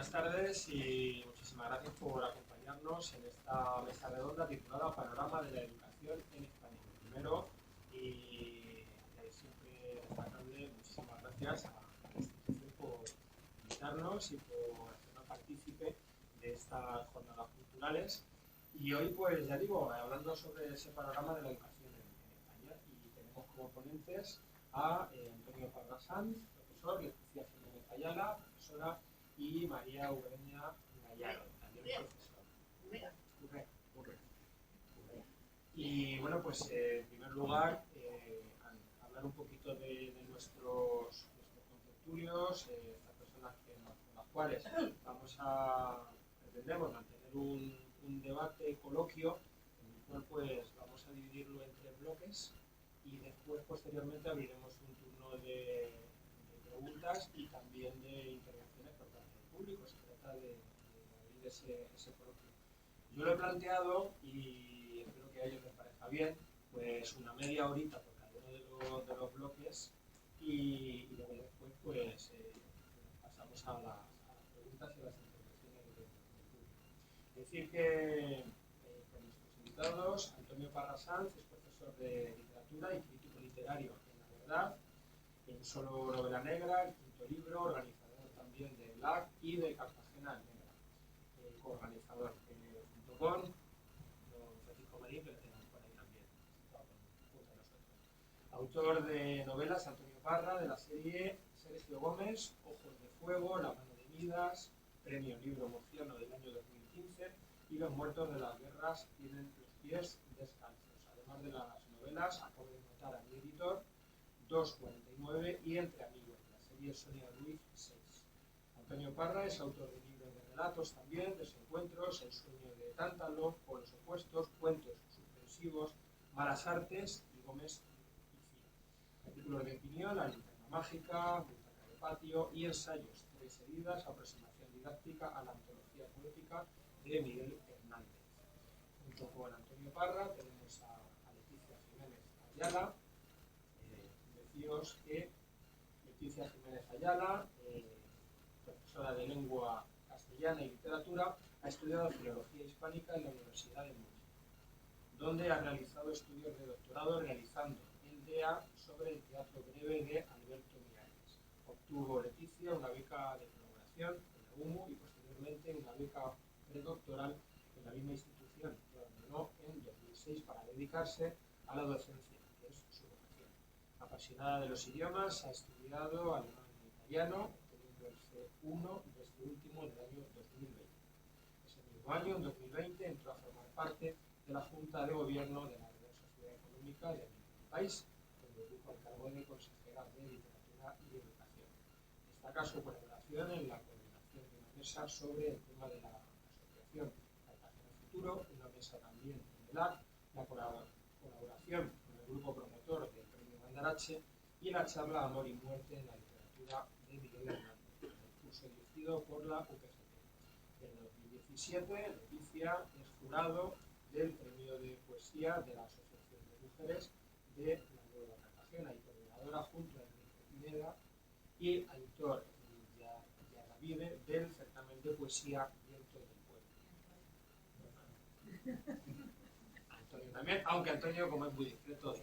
Buenas tardes y muchísimas gracias por acompañarnos en esta mesa redonda titulada Panorama de la Educación en España. Primero, y siempre destacable, muchísimas gracias a la institución por invitarnos y por hacernos partícipe de estas jornadas culturales. Y hoy, pues ya digo, hablando sobre ese panorama de la educación en España, y tenemos como ponentes a Antonio Parra Sanz, profesor, Leticia Jiménez Ayala, profesora, y María Eugenia Gallardo, también profesora. Y bueno, pues en primer lugar, hablar un poquito de nuestros contertulios, estas personas con las cuales pretendemos mantener un debate, coloquio, en el cual pues vamos a dividirlo en 3 bloques y después posteriormente abriremos un turno de preguntas y también de intervenciones por parte del público. Se trata de abrir ese coloquio. Yo lo he planteado y espero que a ellos les parezca bien, pues una media horita por cada uno de los bloques y luego después pues pasamos a las preguntas y a las intervenciones del público. Es decir que con nuestros invitados, Antonio Parra Sanz es profesor de literatura y crítico literario en La Verdad, en Solo Novela Negra, el quinto libro, organizador también de BLAC y de Cartagena Negra, coorganizador junto con don Francisco Marín, que lo tenemos por ahí también, junto a nosotros. Autor de novelas, Antonio Parra, de la serie Sergio Gómez, Ojos de Fuego, La mano de Midas, Premio Libro Murciano del año 2015 y Los muertos de las guerras tienen los pies descalzos. Además de las novelas, acabo de notar a mi editor, 249 y Entre amigos, de la serie Sonia Ruiz 6. Antonio Parra es autor de libros de relatos también, Desencuentros, El sueño de Tántalo, Polos opuestos, Cuentos suspensivos, Malas artes y Gómez y Cía. Artículos de opinión, La linterna mágica, Butaca de patio y ensayos, 3 heridas, aproximación didáctica a la antología poética de Miguel Hernández. Junto con Antonio Parra tenemos a Leticia Jiménez Ayala. Deciros que Leticia Jiménez Ayala, profesora de lengua castellana y literatura, ha estudiado filología hispánica en la Universidad de Murcia, donde ha realizado estudios de doctorado realizando el DEA sobre el teatro breve de Alberto Miralles. Obtuvo Leticia una beca de colaboración en la UMU y posteriormente una beca predoctoral en la misma institución, que abandonó en 2006 para dedicarse a la docencia, que es su vocación. Apasionada de los idiomas, ha estudiado alemán e italiano, obteniendo el C1 de este último en el año 2020. Ese mismo año, en 2020, entró a formar parte de la Junta de Gobierno de la Real Sociedad Económica de mi país, donde ocupó el cargo de consejera de Literatura y Educación. Destaca su colaboración en la coordinación de una mesa sobre el tema de la asociación Cartagena Futuro, una mesa también en el AC, la colaboración con el grupo promotor del Premio Mandarache y la charla Amor y Muerte en la literatura de Miguel Hernández, el curso dirigido por la UPGT. En 2017, Leticia es jurado del Premio de Poesía de la Asociación de Mujeres de la Nueva Cartagena y coordinadora junto a Enrique Pineda y autor Yarravive del certamen de poesía Viento del Pueblo. Antonio también, aunque Antonio, como es muy discreto,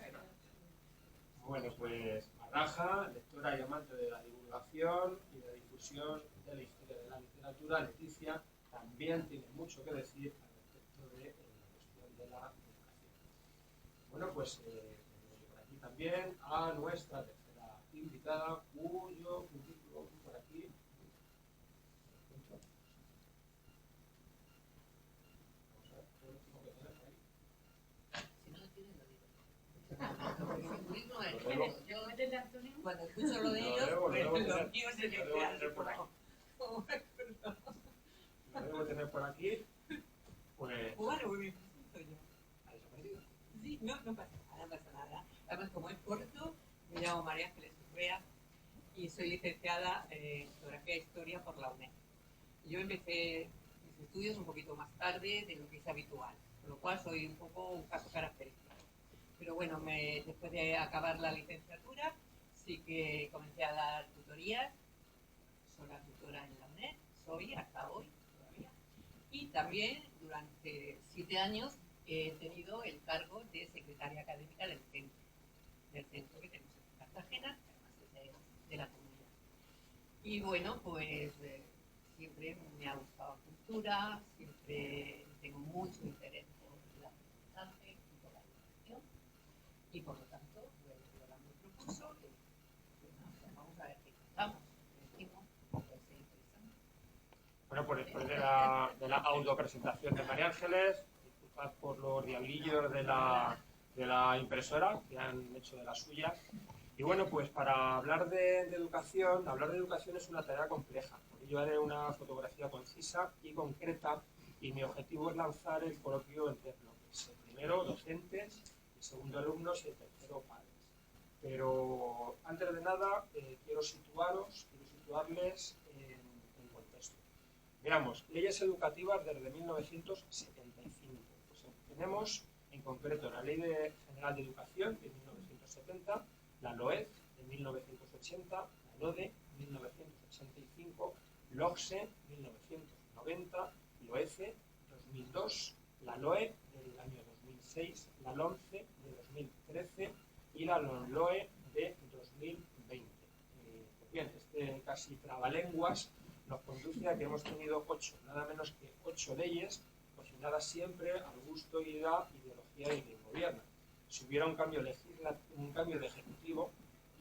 bueno, pues Marraja, lectora y amante de la divulgación y de la difusión de la historia de la literatura. Leticia también tiene mucho que decir al respecto de la cuestión de la educación. Bueno, pues por aquí también a nuestra tercera invitada, cuyo currículum por aquí. Vamos a ver, ¿qué tengo que tener por ahí? Si no lo tienen, lo digo. Cuando escucho lo de ellos, pues lo mío se me queda así como... Lo debo tener por aquí. Pues... Bueno, muy bien, soy yo. ¿Ha desaparecido? Sí, no pasa nada, no pasa nada. Además, como es corto, me llamo María Ángeles Urrea y soy licenciada en Geografía e Historia por la UNED. Yo empecé mis estudios un poquito más tarde de lo que es habitual, con lo cual soy un poco un caso característico. Pero bueno, después de acabar la licenciatura, sí que comencé a dar tutorías, soy la tutora en la UNED, soy hasta hoy todavía. Y también durante 7 años he tenido el cargo de secretaria académica del centro que tenemos en Cartagena, además de la comunidad. Y bueno, pues siempre me ha gustado la cultura, siempre tengo mucho interés por el aprendizaje y por la educación. Y por lo tanto, Lola me propuso que pues, vamos a ver qué contamos, qué decimos, puede ser interesante. Bueno, pues después de la autopresentación de María Ángeles, disculpad por los diablillos de la impresora, que han hecho de las suyas. Y bueno, pues para hablar de educación es una tarea compleja. Porque yo haré una fotografía concisa y concreta, y mi objetivo es lanzar el coloquio en 3 bloques. El primero, docentes, el segundo, alumnos, y el tercero, padres. Pero antes de nada, quiero situarles en contexto. Veamos, leyes educativas desde 1975. Pues tenemos en concreto la Ley General de Educación de 1970, la LOED de 1980, la LODE 1985, LOCSE 1990, LOECE 2002, la LOE del año 2006, la LOMCE de 2013 y la LOMLOE de 2020. Pues bien, este casi trabalenguas nos conduce a que hemos tenido nada menos que 8 leyes, cocinadas siempre al gusto y la ideología de quien gobierna. Si hubiera un cambio de ejecutivo,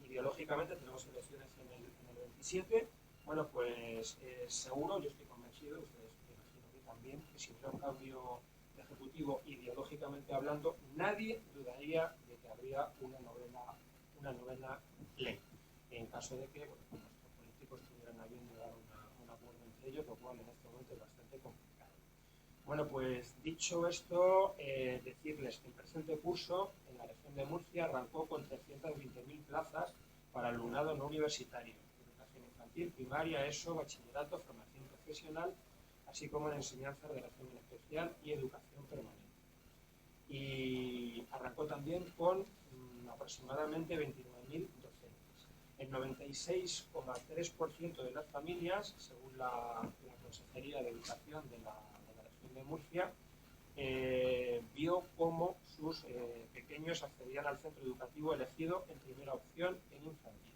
ideológicamente tenemos elecciones en el 27, bueno, pues seguro, yo estoy convencido, ustedes me imagino que también, que si hubiera un cambio de ejecutivo ideológicamente hablando, nadie dudaría de que habría una novena ley. En caso de que bueno, nuestros políticos tuvieran a bien de dar un acuerdo entre ellos, lo cual en este momento es bastante complicado. Bueno, pues dicho esto, decirles que el presente curso en la región de Murcia arrancó con 320.000 plazas para alumnado no universitario, educación infantil, primaria, ESO, bachillerato, formación profesional, así como en enseñanza de régimen especial y educación permanente. Y arrancó también con aproximadamente 29.000 docentes. El 96,3% de las familias, según la Consejería de Educación de la región de Murcia, vio cómo sus pequeños accedían al centro educativo elegido en primera opción en infantil.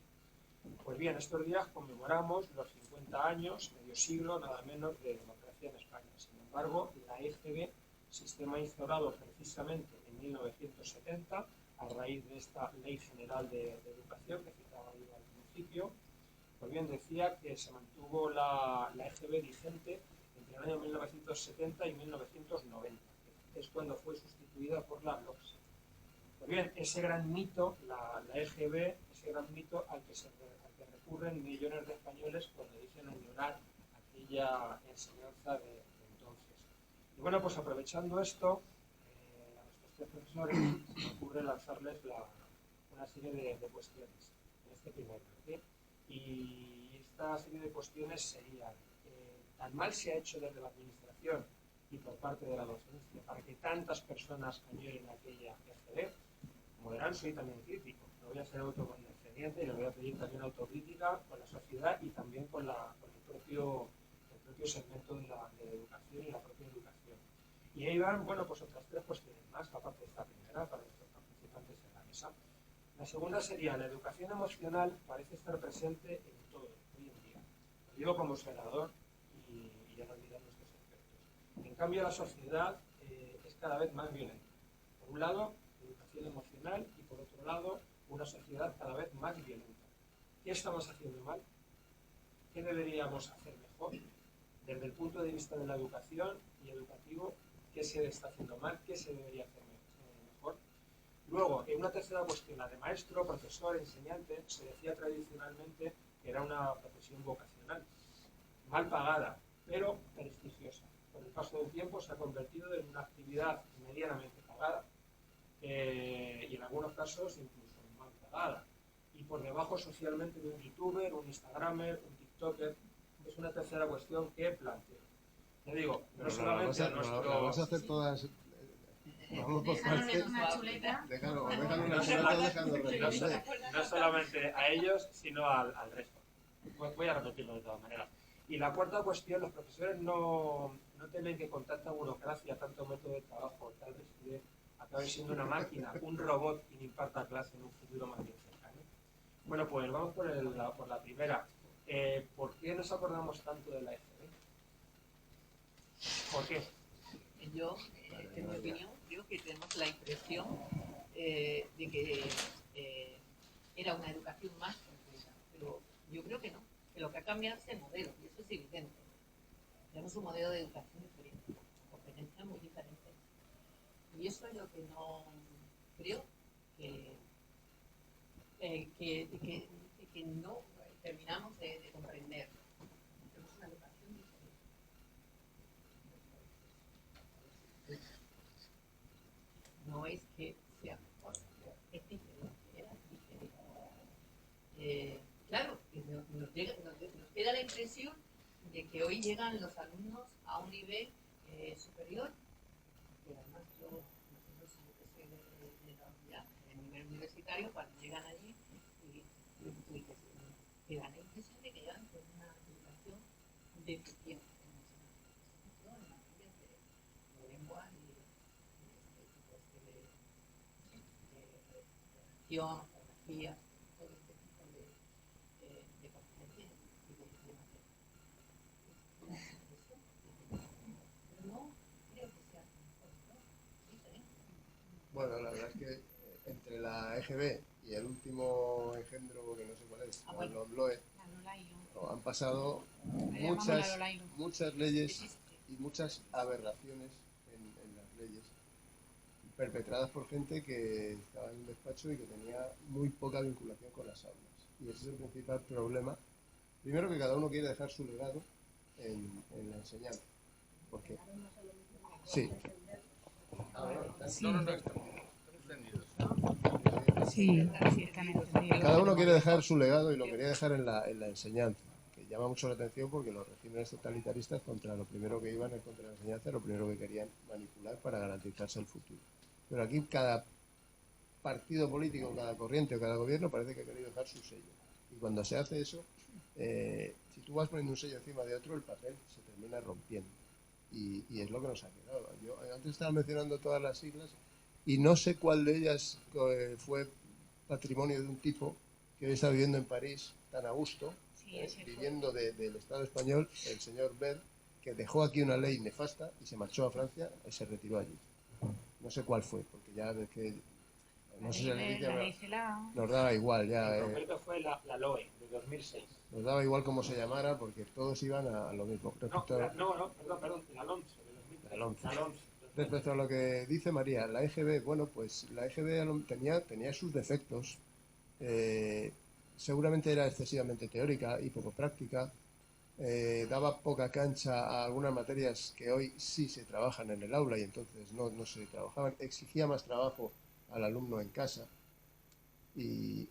Pues bien, estos días conmemoramos los 50 años, medio siglo, nada menos, de democracia en España. Sin embargo, la EGB, sistema instaurado precisamente en 1970, a raíz de esta Ley General de Educación que citaba yo al principio, pues bien, decía que se mantuvo la EGB vigente entre el año 1970 y 1990, que es cuando fue sustituida por la LOCSE. Pues bien, ese gran mito, la EGB, ese gran mito al que recurren millones de españoles cuando dicen añorar aquella enseñanza de entonces. Y bueno, pues aprovechando esto, a nuestros 3 profesores se me ocurre lanzarles una serie de cuestiones en este primer bloque. Y esta serie de cuestiones serían: tan mal se ha hecho desde la administración y por parte de la docencia para que tantas personas añoren aquella EGB. Como verán, soy también crítico, no voy a ser autocondescendiente y le voy a pedir también autocrítica con la sociedad y también con el propio segmento de la educación y la propia educación. Y ahí van, bueno, pues otras 3 cuestiones más, aparte de esta primera, para nuestros participantes en la mesa. La segunda sería: la educación emocional parece estar presente en todo hoy en día. Lo digo como senador y ya no olvidan nuestros expertos. En cambio, la sociedad es cada vez más violenta. Por un lado, educación emocional, y por otro lado, una sociedad cada vez más violenta. ¿Qué estamos haciendo mal? ¿Qué deberíamos hacer mejor? Desde el punto de vista de la educación y educativo, ¿qué se está haciendo mal? ¿Qué se debería hacer mejor? Luego, en una tercera cuestión, la de maestro, profesor, enseñante, se decía tradicionalmente que era una profesión vocacional, mal pagada, pero prestigiosa. Con el paso del tiempo se ha convertido en una actividad medianamente pagada y en algunos casos incluso mal pagada. Y por debajo socialmente de un youtuber, un instagramer, un tiktoker. Es una tercera cuestión que planteo. Le digo, no solamente a nuestro... Vamos a hacer todas... Vamos por parte. Déjalo No solamente a ellos, sino al resto. Voy a repetirlo de todas maneras. Y la cuarta cuestión, los profesores no temen que con tanta burocracia, tanto método de trabajo, tal vez acabe siendo una máquina, un robot quien imparta clase en un futuro más bien cercano. Bueno, pues vamos por la primera. ¿Por qué nos acordamos tanto de la EGB? ¿Por qué? Yo, en mi opinión, creo que tenemos la impresión de que era una educación más completa, pero yo creo que no, que lo que ha cambiado es el modelo, y eso es evidente. Tenemos un modelo de educación diferente, competencias muy diferentes. Y eso es lo que no creo que no terminamos de comprender. Tenemos una educación diferente. No es que sea mejor, es diferente, era diferente. Claro, nos queda la impresión de que hoy llegan los alumnos a un nivel superior, que además nosotros somos de nivel universitario, cuando llegan allí y que dan la impresión de que llegan con una educación deficiente en materias de lengua y religión, geografía, todo este tipo de competencias y de materias. Pero no creo que sea mejor, ¿no? Diferente. Bueno, la verdad es que entre la EGB y el último engendro, que no sé cuál es, bueno. los LOE, han pasado muchas leyes y muchas aberraciones en las leyes, perpetradas por gente que estaba en un despacho y que tenía muy poca vinculación con las aulas. Y ese es el principal problema. Primero, que cada uno quiere dejar su legado en la enseñanza. Porque sí. Sí, están entendidos. Cada uno quiere dejar su legado y lo quería dejar en la enseñanza, que llama mucho la atención porque los regímenes totalitaristas contra lo primero que iban es contra la enseñanza, lo primero que querían manipular para garantizarse el futuro. Pero aquí cada partido político, cada corriente o cada gobierno parece que ha querido dejar su sello. Y cuando se hace eso, si tú vas poniendo un sello encima de otro, el papel se termina rompiendo. Y es lo que nos ha quedado. Yo antes estaba mencionando todas las siglas y no sé cuál de ellas fue patrimonio de un tipo que hoy está viviendo en París tan a gusto, viviendo del Estado español, el señor Bert, que dejó aquí una ley nefasta y se marchó a Francia y se retiró allí. No sé cuál fue, porque ya ves que no sé si nos daba igual ya. En concreto fue la LOE de 2006. Nos daba igual cómo se llamara porque todos iban a lo mismo. Perdón, la LOMCE de 2003. La LOMCE. Respecto a lo que dice María, la EGB, bueno, pues la EGB tenía sus defectos. Seguramente era excesivamente teórica y poco práctica. Daba poca cancha a algunas materias que hoy sí se trabajan en el aula y entonces no se trabajaban. Exigía más trabajo al alumno en casa. Y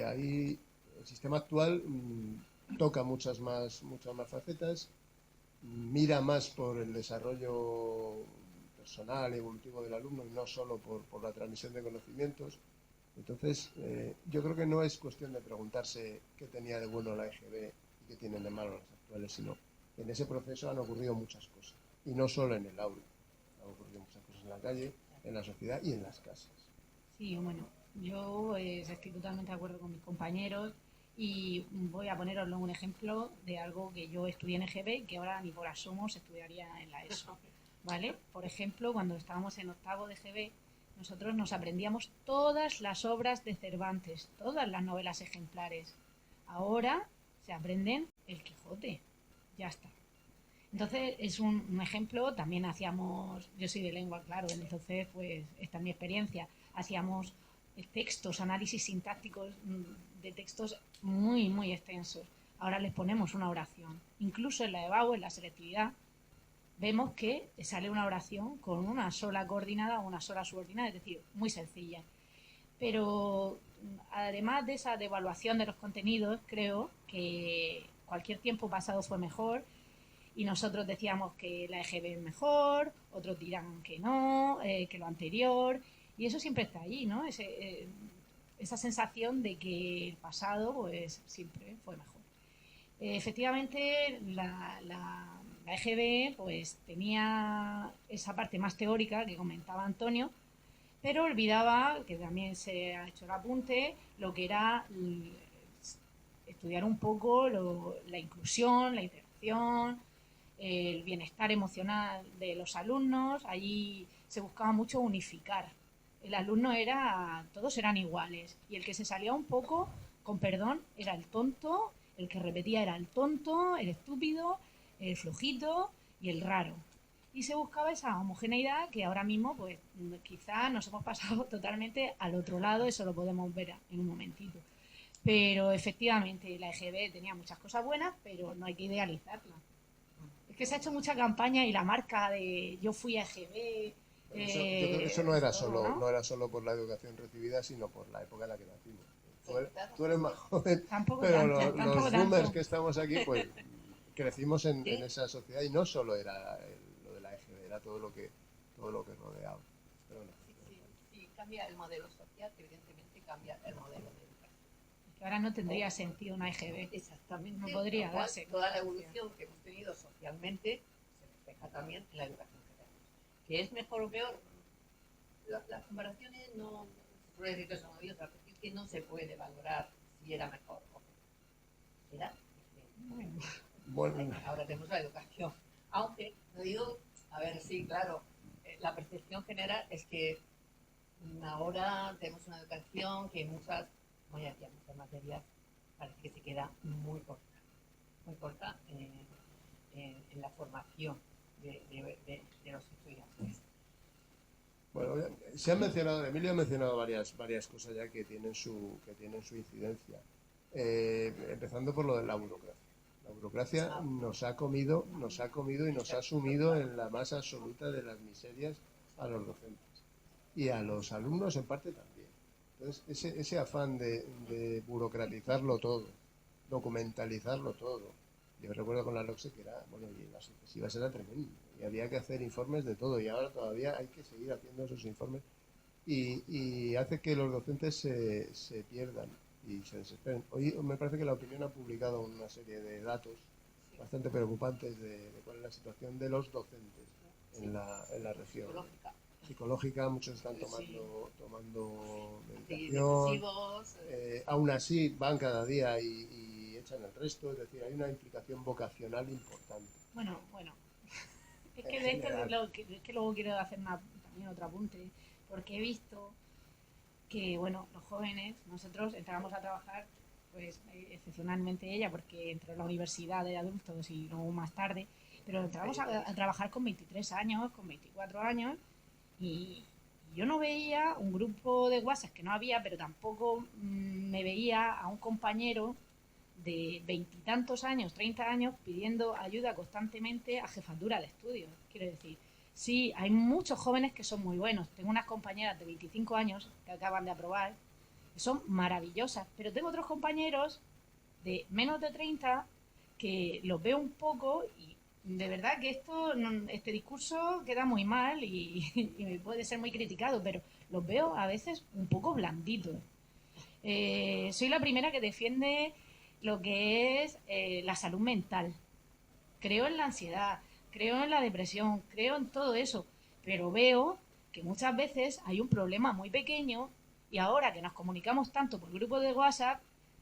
ahí el sistema actual toca muchas más facetas, mira más por el desarrollo personal y evolutivo del alumno y no solo por la transmisión de conocimientos. Entonces, yo creo que no es cuestión de preguntarse qué tenía de bueno la EGB y qué tienen de malo las actuales, sino que en ese proceso han ocurrido muchas cosas. Y no solo en el aula, han ocurrido muchas cosas en la calle, en la sociedad y en las casas. Sí, bueno, yo estoy totalmente de acuerdo con mis compañeros y voy a poneroslo un ejemplo de algo que yo estudié en EGB y que ahora ni por asomo se estudiaría en la ESO, ¿vale? Por ejemplo, cuando estábamos en octavo de EGB, nosotros nos aprendíamos todas las obras de Cervantes, todas las novelas ejemplares. Ahora se aprenden el Quijote, ya está. Entonces es un ejemplo, también hacíamos, yo soy de lengua, claro, entonces pues esta es mi experiencia, hacíamos textos, análisis sintácticos de textos muy, muy extensos. Ahora les ponemos una oración. Incluso en la EBAU, en la selectividad, vemos que sale una oración con una sola coordinada o una sola subordinada, es decir, muy sencilla. Pero además de esa devaluación de los contenidos, creo que cualquier tiempo pasado fue mejor y nosotros decíamos que la EGB es mejor, otros dirán que no, que lo anterior, y eso siempre está ahí, ¿no? Esa sensación de que el pasado pues siempre fue mejor. Efectivamente, la EGB pues tenía esa parte más teórica que comentaba Antonio, pero olvidaba, que también se ha hecho el apunte, lo que era estudiar un poco la inclusión, la integración, el bienestar emocional de los alumnos. Allí se buscaba mucho unificar. El alumno todos eran iguales, y el que se salía un poco, con perdón, era el tonto, el que repetía era el tonto, el estúpido, el flojito y el raro. Y se buscaba esa homogeneidad que ahora mismo, pues quizá nos hemos pasado totalmente al otro lado, eso lo podemos ver en un momentito. Pero efectivamente la EGB tenía muchas cosas buenas, pero no hay que idealizarla. Es que se ha hecho mucha campaña y la marca de yo fui a EGB. Yo creo que eso no era todo, solo, ¿no? no era solo por la educación recibida, sino por la época en la que nacimos. Tú eres más joven, Tampoco pero tanto, los tampoco boomers tanto. que estamos aquí, pues crecimos en Sí. esa sociedad, y no solo era lo de la EGB, era todo lo que rodeaba. Pero no. Si cambia el modelo social, evidentemente cambia el modelo de educación. Que ahora no tendría sentido una EGB. Exactamente. No podría Lo cual, darse. toda la evolución que hemos tenido socialmente se refleja también en la educación que tenemos. ¿Que es mejor o peor? Las comparaciones no se puede decir que son odiosas, porque es que no se puede valorar si era mejor o peor. Era diferente. Bueno, Ahora tenemos la educación. Aunque, no digo, a ver, sí, claro, la percepción general es que ahora tenemos una educación que muchas, como ya decía, muchas materias parece que se queda muy corta en la formación de los estudiantes. bueno, se han mencionado, Emilio ha mencionado varias cosas ya que tienen su incidencia. Empezando por lo de la burocracia. La burocracia nos ha comido y nos ha sumido en la más absoluta de las miserias a los docentes y a los alumnos en parte también. Entonces, ese afán de burocratizarlo todo, documentalizarlo todo. Yo recuerdo con la LOCSE que era, bueno, y en las sucesivas era tremendo, y había que hacer informes de todo, y ahora todavía hay que seguir haciendo esos informes, y hace que los docentes se pierdan y se desesperen. Hoy me parece que La Opinión ha publicado una serie de datos bastante preocupantes de cuál es la situación de los docentes en la región. Psicológica, muchos están tomando medicación, Antidepresivos, aún así van cada día y echan el resto, es decir, hay una implicación vocacional importante. Bueno. Es que En de esto general. es que luego quiero hacer también otro apunte, porque he visto que, bueno, los jóvenes, nosotros entramos a trabajar, pues excepcionalmente ella, porque entró en la universidad de adultos y luego más tarde, pero entramos a trabajar con 23 años, con 24 años, y yo no veía un grupo de WhatsApp, que no había, pero tampoco me veía a un compañero de veintitantos años, 30 años, pidiendo ayuda constantemente a jefatura de estudios. Quiero decir, sí, hay muchos jóvenes que son muy buenos. Tengo unas compañeras de 25 años que acaban de aprobar, que son maravillosas, pero tengo otros compañeros de menos de 30 que los veo un poco y de verdad que este discurso queda muy mal y puede ser muy criticado, pero los veo a veces un poco blanditos. Soy la primera que defiende lo que es la salud mental. Creo en la ansiedad, creo en la depresión, creo en todo eso, pero veo que muchas veces hay un problema muy pequeño y ahora que nos comunicamos tanto por grupos de WhatsApp,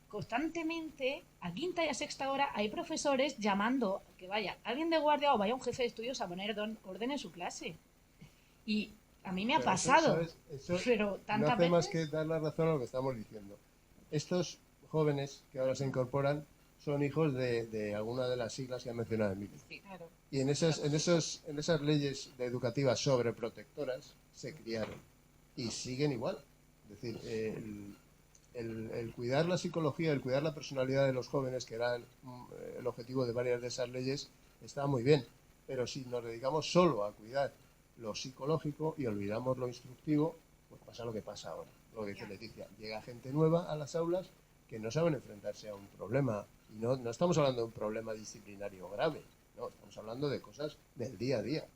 constantemente, a quinta y a sexta hora, hay profesores llamando que vaya alguien de guardia o vaya un jefe de estudios a poner orden en su clase. Y a mí me ha Pero pasado, eso pero no tantas hace más veces. que dar la razón a lo que estamos diciendo. Estos jóvenes que ahora se incorporan son hijos de alguna de las siglas que ha mencionado Emilio. Claro. Y en esas leyes educativas sobreprotectoras se criaron y siguen igual. Es decir, el cuidar la psicología, el cuidar la personalidad de los jóvenes, que era el objetivo de varias de esas leyes, está muy bien. Pero si nos dedicamos solo a cuidar lo psicológico y olvidamos lo instructivo, pues pasa lo que pasa ahora. Lo que dice Leticia, llega gente nueva a las aulas que no saben enfrentarse a un problema. Y no estamos hablando de un problema disciplinario grave, no, estamos hablando de cosas del día a día.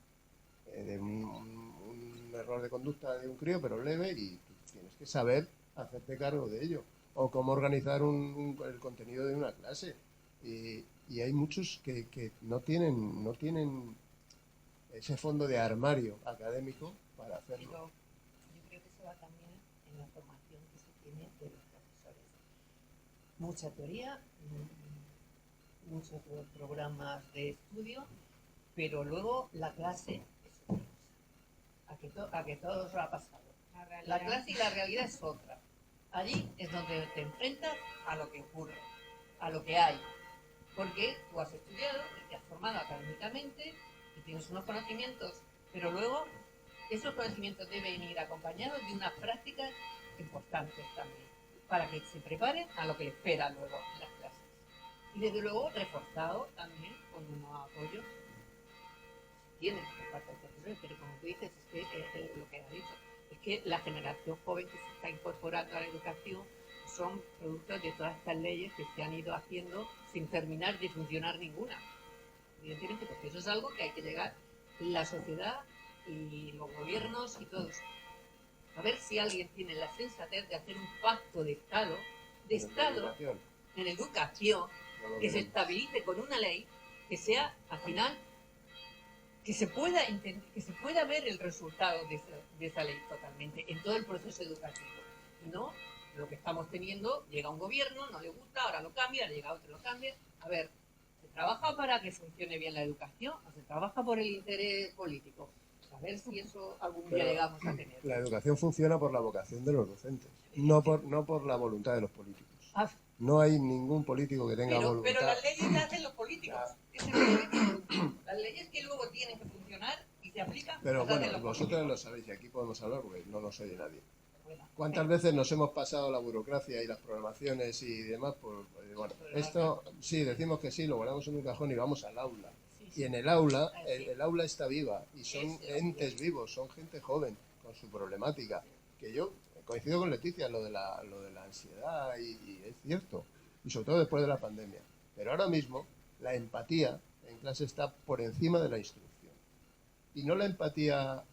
De un error de conducta de un crío, pero leve, y tú tienes que saber hacerte cargo de ello. O cómo organizar el contenido de una clase. Y y hay muchos que no tienen ese fondo de armario académico para hacerlo. Pero yo creo que eso va también en la formación que se tiene de los profesores. Mucha teoría, muchos programas de estudio, pero luego la clase es otra cosa. A que todos lo ha pasado. La clase y la realidad es otra. Allí es donde te enfrentas a lo que ocurre, a lo que hay. Porque tú has estudiado y te has formado académicamente y tienes unos conocimientos, pero luego esos conocimientos deben ir acompañados de unas prácticas importantes también, para que se preparen a lo que les espera luego en las clases. Y desde luego reforzado también con unos apoyos. Tienen por parte del profesor, pero como tú dices, es que lo que has dicho, es que la generación joven que se está incorporando a la educación son productos de todas estas leyes que se han ido haciendo sin terminar de funcionar ninguna. Evidentemente, porque eso es algo que hay que llegar la sociedad y los gobiernos y todos. A ver si alguien tiene la sensatez de hacer un pacto de Estado en educación, que se estabilice con una ley que sea, al final, que se pueda ver el resultado de esa ley totalmente en todo el proceso educativo. Y no lo que estamos teniendo, llega un gobierno, no le gusta, ahora lo cambia, llega otro, lo cambia. A ver, ¿se trabaja para que funcione bien la educación o se trabaja por el interés político? A ver si eso algún día llegamos a tener. La educación funciona por la vocación de los docentes, no por la voluntad de los políticos. No hay ningún político que tenga voluntad. Pero las leyes las hacen los políticos. Ese es el problema. Las leyes que luego tienen que funcionar y se aplican. Pero bueno, vosotros lo sabéis y aquí podemos hablar porque no nos oye nadie. ¿Cuántas veces nos hemos pasado la burocracia y las programaciones y demás? Bueno, esto sí, decimos que sí, lo guardamos en un cajón y vamos al aula. Y en el aula, el aula está viva y son entes vivos, son gente joven con su problemática. Que yo coincido con Leticia lo de la ansiedad y es cierto, y sobre todo después de la pandemia. Pero ahora mismo la empatía en clase está por encima de la instrucción. Y no la empatía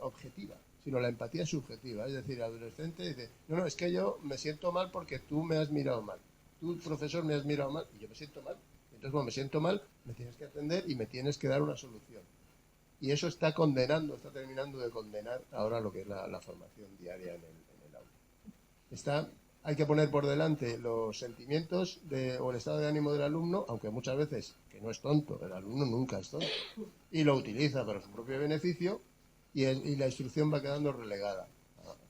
objetiva, sino la empatía subjetiva. Es decir, el adolescente dice, no, es que yo me siento mal porque tú me has mirado mal. Tú, profesor, me has mirado mal y yo me siento mal. Entonces, como me siento mal, me tienes que atender y me tienes que dar una solución. Y eso está terminando de condenar ahora lo que es la formación diaria en el aula. Hay que poner por delante los sentimientos o el estado de ánimo del alumno, aunque muchas veces, que no es tonto, el alumno nunca es tonto, y lo utiliza para su propio beneficio, y la instrucción va quedando relegada,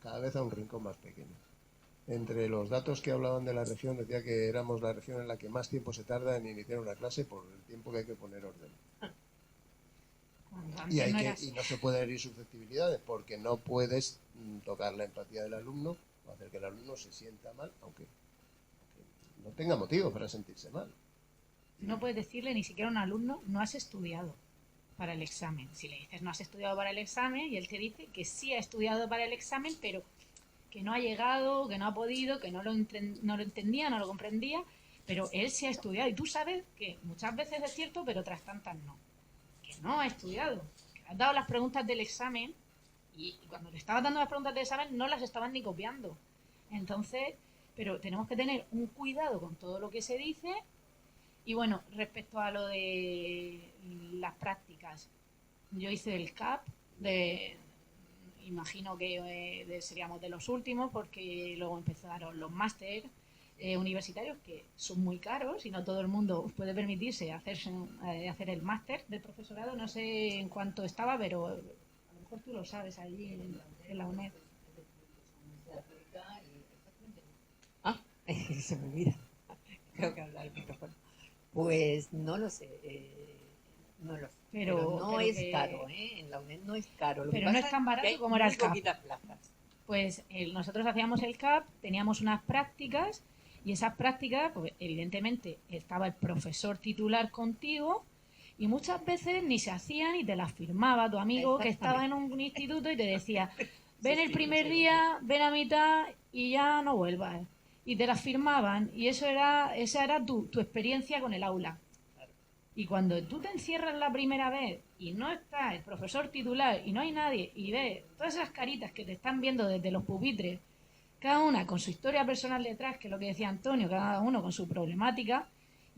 cada vez a un rincón más pequeño. Entre los datos que hablaban de la región, decía que éramos la región en la que más tiempo se tarda en iniciar una clase por el tiempo que hay que poner orden. Y no se puede herir susceptibilidades porque no puedes tocar la empatía del alumno o hacer que el alumno se sienta mal, aunque no tenga motivo para sentirse mal. No puedes decirle ni siquiera a un alumno, no has estudiado para el examen. Si le dices no has estudiado para el examen y él te dice que sí ha estudiado para el examen, pero que no ha llegado, que no ha podido, que no lo entendía, no lo comprendía, pero él sí ha estudiado. Y tú sabes que muchas veces es cierto, pero otras tantas no. Que no ha estudiado, que le has dado las preguntas del examen y cuando le estabas dando las preguntas del examen no las estaban ni copiando. Entonces, pero tenemos que tener un cuidado con todo lo que se dice. Y bueno, respecto a lo de las prácticas, yo hice el CAP, imagino que seríamos de los últimos, porque luego empezaron los máster universitarios, que son muy caros y no todo el mundo puede permitirse hacer el máster del profesorado. No sé en cuánto estaba, pero a lo mejor tú lo sabes allí en la UNED. Se me olvida. Creo que habla el micrófono. Pues no lo sé. No lo sé. Pero no es caro, en la UNED no es caro. Pero no es tan barato como era el CAP. Plazas. Pues nosotros hacíamos el CAP, teníamos unas prácticas y esas prácticas, pues evidentemente estaba el profesor titular contigo y muchas veces ni se hacían y te las firmaba tu amigo que estaba en un instituto y te decía, ven el primer día, ven a mitad y ya no vuelvas. Y te las firmaban y esa era tu experiencia con el aula. Y cuando tú te encierras la primera vez y no está el profesor titular y no hay nadie y ves todas esas caritas que te están viendo desde los pupitres, cada una con su historia personal detrás, que es lo que decía Antonio, cada uno con su problemática,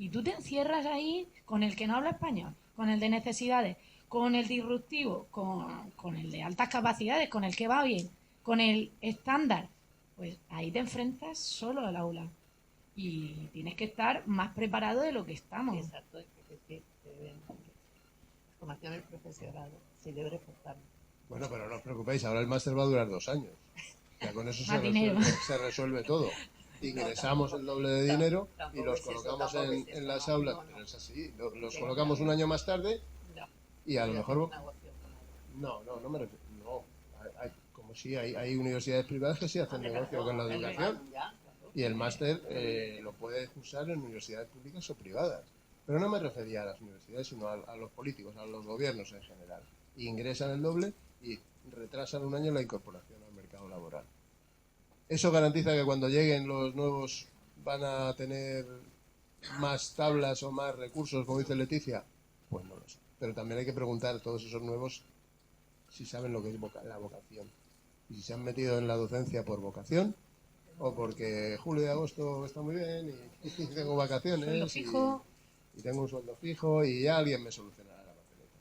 Y tú te encierras ahí con el que no habla español, con el de necesidades, con el disruptivo, con el de altas capacidades, con el que va bien, con el estándar. Pues ahí te enfrentas solo al aula. Y tienes que estar más preparado de lo que estamos. Exacto, es que formación del profesorado, se debe reforzar. Bueno, pero no os preocupéis, ahora el máster va a durar 2 años. Ya con eso Más dinero. se resuelve todo. Ingresamos el doble de dinero y los colocamos en las aulas. No, no. Pero es así, los colocamos un año más tarde No, y a lo mejor... negocio con No me refiero... No, como si hay universidades privadas que sí hacen negocio con la educación. Y el máster lo puede usar en universidades públicas o privadas. Pero no me refería a las universidades, sino a los políticos, a los gobiernos en general. Ingresan el doble y retrasan un año la incorporación al mercado laboral. ¿Eso garantiza que cuando lleguen los nuevos van a tener más tablas o más recursos, como dice Leticia? Pues no lo sé. Pero también hay que preguntar a todos esos nuevos si saben lo que es la vocación. Y si se han metido en la docencia por vocación o porque julio y agosto está muy bien y tengo vacaciones Sueldo fijo. y tengo un sueldo fijo y ya alguien me solucionará la papeleta.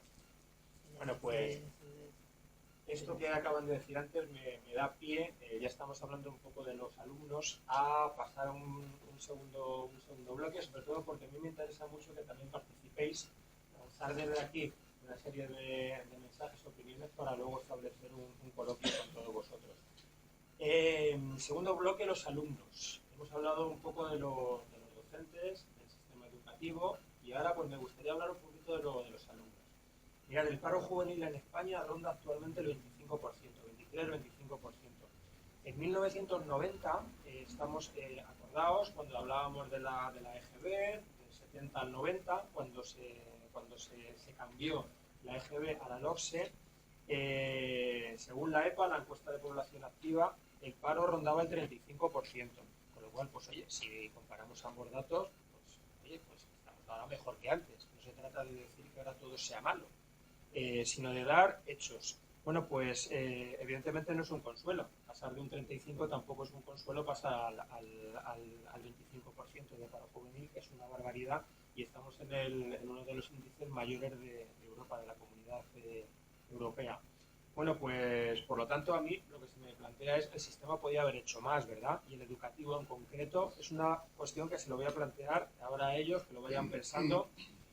Bueno, pues esto que acaban de decir antes me da pie, ya estamos hablando un poco de los alumnos, a pasar a un segundo bloque, sobre todo porque a mí me interesa mucho que también participéis, lanzar desde aquí una serie de mensajes, opiniones, para luego establecer un coloquio con todos vosotros. Segundo bloque, los alumnos. Hemos hablado un poco de los docentes, del sistema educativo, y ahora pues me gustaría hablar un poquito de los alumnos. Mirad, el paro juvenil en España ronda actualmente el 25%, 23-25%. En 1990, estamos acordados, cuando hablábamos de la EGB, del 70 al 90, cuando se cambió la EGB a la LOCSE, según la EPA, la encuesta de población activa, el paro rondaba el 35%. Con lo cual, pues oye, si comparamos ambos datos, pues estamos ahora mejor que antes. No se trata de decir que ahora todo sea malo, sino de dar hechos. Bueno, pues evidentemente no es un consuelo. Pasar de un 35 tampoco es un consuelo, pasar al 25% de paro juvenil, que es una barbaridad, y estamos en uno de los índices mayores de Europa, de la Comunidad Europea. Bueno, pues por lo tanto a mí lo que se me plantea es que el sistema podía haber hecho más, ¿verdad? Y el educativo en concreto es una cuestión que se lo voy a plantear ahora a ellos, que lo vayan pensando.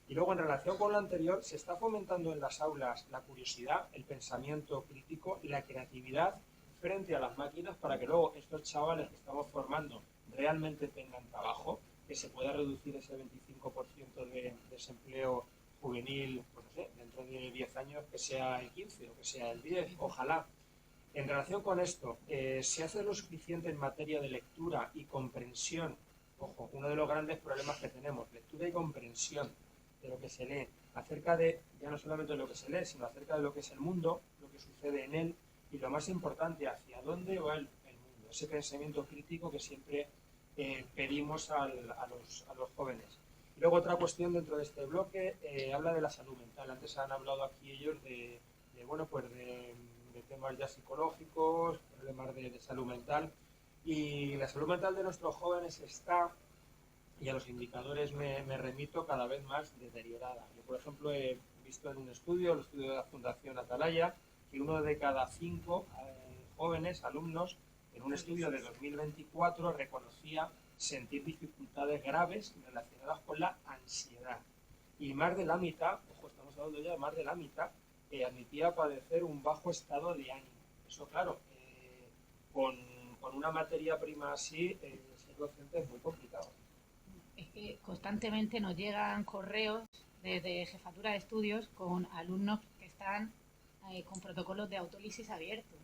Y luego, en relación con lo anterior, se está fomentando en las aulas la curiosidad, el pensamiento crítico, la creatividad frente a las máquinas, para que luego estos chavales que estamos formando realmente tengan trabajo, que se pueda reducir ese 25% de desempleo juvenil, pues no sé, dentro de 10 años que sea el 15 o que sea el 10, ojalá. En relación con esto, ¿se hace lo suficiente en materia de lectura y comprensión? Ojo, uno de los grandes problemas que tenemos, lectura y comprensión de lo que se lee, acerca de, ya no solamente de lo que se lee, sino acerca de lo que es el mundo, lo que sucede en él y lo más importante, hacia dónde va el mundo, ese pensamiento crítico que siempre pedimos a los jóvenes. Y luego otra cuestión dentro de este bloque, habla de la salud mental. Antes han hablado aquí ellos de temas ya psicológicos, problemas de salud mental, y la salud mental de nuestros jóvenes está, y a los indicadores me remito, cada vez más deteriorada. Yo, por ejemplo, he visto en un estudio, el estudio de la Fundación Atalaya, que 1 de cada 5 jóvenes, alumnos, en un estudio de 2024 reconocía sentir dificultades graves relacionadas con la ansiedad. Y más de la mitad, ojo, estamos hablando ya de más de la mitad, admitía padecer un bajo estado de ánimo. Eso, claro, con una materia prima así, ser docente es muy complicado. Es que constantemente nos llegan correos desde Jefatura de Estudios con alumnos que están con protocolos de autólisis abiertos.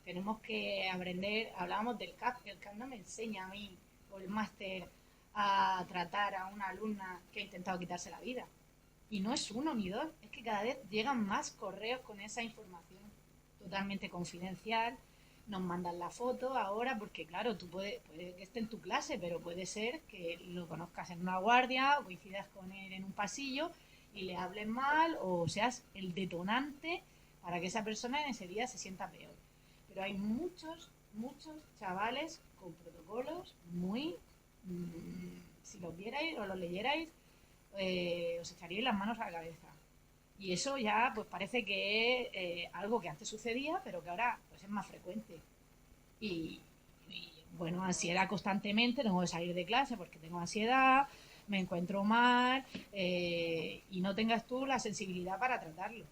Tenemos que aprender, hablábamos del CAP, el CAP no me enseña a mí, o el máster, a tratar a una alumna que ha intentado quitarse la vida. Y no es uno ni dos, es que cada vez llegan más correos con esa información totalmente confidencial. Nos mandan la foto ahora, porque claro, tú puede que esté en tu clase, pero puede ser que lo conozcas en una guardia o coincidas con él en un pasillo y le hables mal o seas el detonante para que esa persona en ese día se sienta peor. Pero hay muchos chavales con protocolos muy los vierais o los leyerais, os echaríais las manos a la cabeza. Y eso ya pues parece que es algo que antes sucedía, pero que ahora pues es más frecuente. Y bueno, ansiedad constantemente, tengo que salir de clase porque tengo ansiedad, me encuentro mal, y no tengas tú la sensibilidad para tratarlo.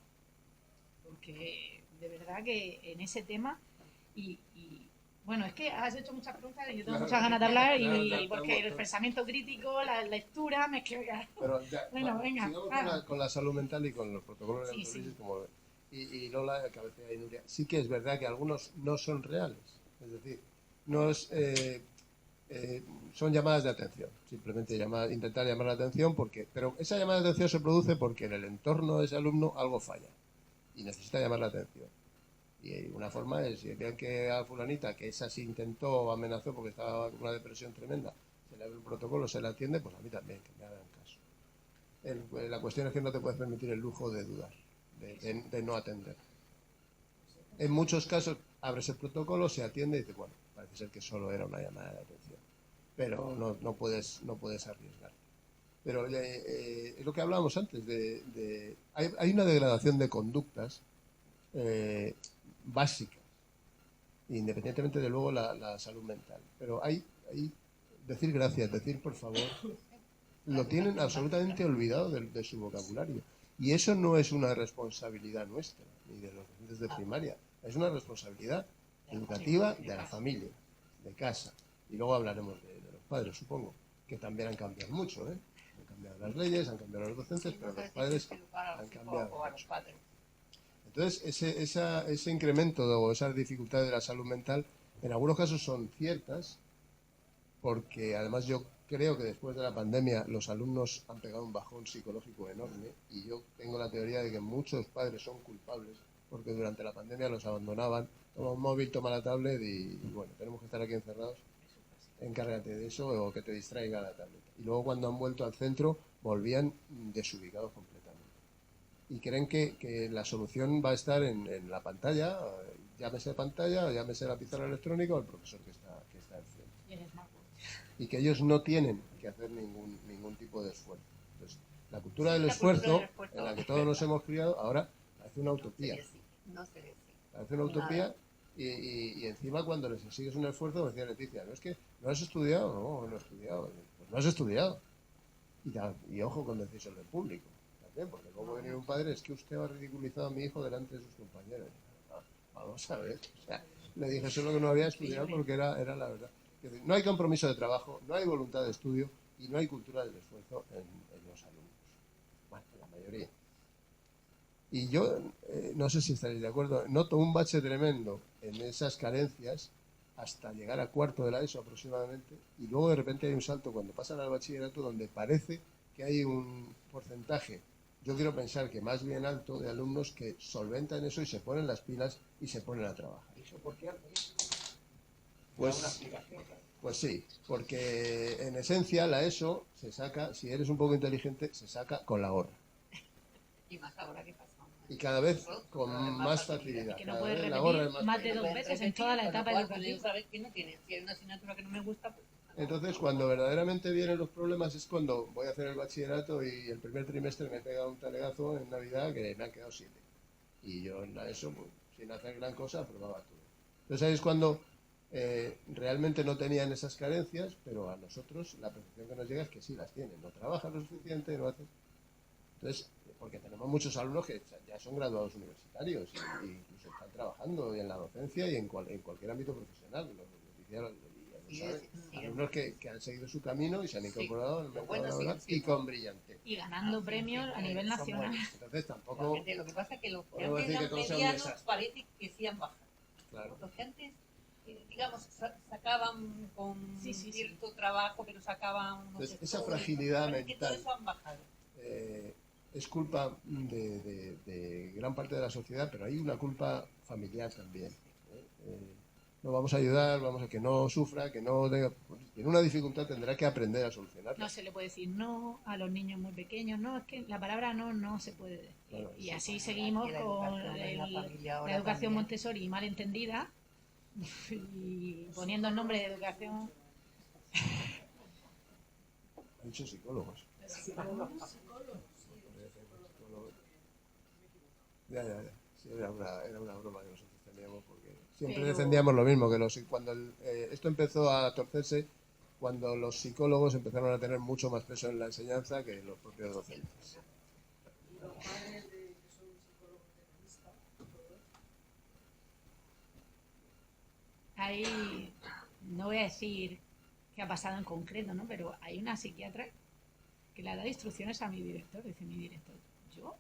Porque de verdad que en ese tema, bueno, es que has hecho muchas preguntas y yo tengo muchas ganas de hablar, porque el pensamiento crítico, la lectura, me quiero quedar. Pero ya, Bueno, venga. sigamos con la salud mental y con los protocolos de autolisis, como y Lola, Cabecera y Nuria. Sí que es verdad que algunos no son reales, es decir, no es, son llamadas de atención, simplemente intentar llamar la atención, pero esa llamada de atención se produce porque en el entorno de ese alumno algo falla y necesita llamar la atención. Y una forma es, si vean que a fulanita, que esa sí intentó o amenazó porque estaba con una depresión tremenda, se le abre un protocolo, se le atiende, pues a mí también, que me hagan caso. La cuestión es que no te puedes permitir el lujo de dudar, de no atender. En muchos casos abres el protocolo, se atiende y dices, bueno, parece ser que solo era una llamada de atención, pero no puedes arriesgar. Pero es lo que hablábamos antes, hay una degradación de conductas básicas, independientemente de luego la salud mental. Pero hay decir gracias, decir por favor, lo tienen absolutamente olvidado de su vocabulario. Y eso no es una responsabilidad nuestra, ni de los docentes de primaria, es una responsabilidad educativa de la familia, de casa. Y luego hablaremos de los padres, supongo, que también han cambiado mucho, ¿eh? Han cambiado las leyes, han cambiado los docentes, pero los padres han cambiado mucho. Entonces, ese incremento o esas dificultades de la salud mental, en algunos casos son ciertas, porque además yo creo que después de la pandemia los alumnos han pegado un bajón psicológico enorme, y yo tengo la teoría de que muchos padres son culpables porque durante la pandemia los abandonaban, toma un móvil, toma la tablet y bueno, tenemos que estar aquí encerrados, encárgate de eso o que te distraiga la tablet. Y luego cuando han vuelto al centro volvían desubicados completamente. Y creen que la solución va a estar en la pantalla, llámese pantalla, o llámese la pizarra electrónica o el profesor que está enfrente. Y el smartphone. Y que ellos no tienen que hacer ningún tipo de esfuerzo. Entonces, la cultura del esfuerzo, en la que todos nos hemos criado, ahora parece una utopía. No se ve. Parece una utopía, y encima cuando les exiges un esfuerzo, como decía Leticia, no es que no has estudiado, no he estudiado. Pues no has estudiado. Y ojo con decírselo en público. Porque luego venir un padre, es que usted ha ridiculizado a mi hijo delante de sus compañeros. Vamos a ver, o sea, le dije solo que no había estudiado porque era la verdad. Es decir, no hay compromiso de trabajo, no hay voluntad de estudio y no hay cultura del esfuerzo en los alumnos. Bueno, en la mayoría. Y yo, no sé si estaréis de acuerdo, noto un bache tremendo en esas carencias hasta llegar a cuarto de la ESO aproximadamente, y luego de repente hay un salto cuando pasan al bachillerato donde parece que hay un porcentaje, yo quiero pensar que más bien alto, de alumnos que solventan eso y se ponen las pilas y se ponen a trabajar. ¿Eso por qué? Pues sí, porque en esencia la ESO se saca, si eres un poco inteligente, se saca con la gorra. Y más ahora que pasó. Y cada vez con más facilidad. Que no puedes repetir más de 2 veces en toda la etapa educativa. ¿Sabes que no tiene? Si hay una asignatura que no me gusta, pues... Entonces, cuando verdaderamente vienen los problemas es cuando voy a hacer el bachillerato y el primer trimestre me he pegado un talegazo en Navidad que me han quedado 7. Y yo en eso, pues, sin hacer gran cosa, aprobaba todo. Entonces ahí es cuando realmente no tenían esas carencias, pero a nosotros la percepción que nos llega es que sí las tienen. No trabajan lo suficiente, no hacen. Entonces, porque tenemos muchos alumnos que ya son graduados universitarios y incluso están trabajando en la docencia y en cualquier ámbito profesional. Alumnos que han seguido su camino y se han incorporado al mercado laboral y con brillantez. Y ganando premios a nivel nacional. Entonces tampoco... Lo que pasa es que los que podemos antes decir que eran todo sea un medianos desastre. parece que sí han bajado. Claro. Los que antes, digamos, sacaban con cierto trabajo, pero sacaban unos Entonces, estudios, esa fragilidad parece que todo mental eso han bajado. es culpa de gran parte de la sociedad, pero hay una culpa familiar también. No vamos a ayudar, vamos a que no sufra, que no tenga... Tiene una dificultad, tendrá que aprender a solucionarla. No se le puede decir no a los niños muy pequeños, no, es que la palabra no se puede decir. Claro, y sí. así seguimos Y la con la educación Montessori mal entendida y poniendo el nombre de educación. muchos psicólogos. Psicólogos. Ya. Sí, era una broma que nosotros teníamos porque siempre Pero- defendíamos lo mismo, que cuando esto empezó a torcerse, cuando los psicólogos empezaron a tener mucho más peso en la enseñanza que los propios docentes. Y los padres que son psicólogos generalistas, todos. Ahí, no voy a decir qué ha pasado en concreto, ¿no? Pero hay una psiquiatra que le ha dado instrucciones a mi director. Dice mi director, yo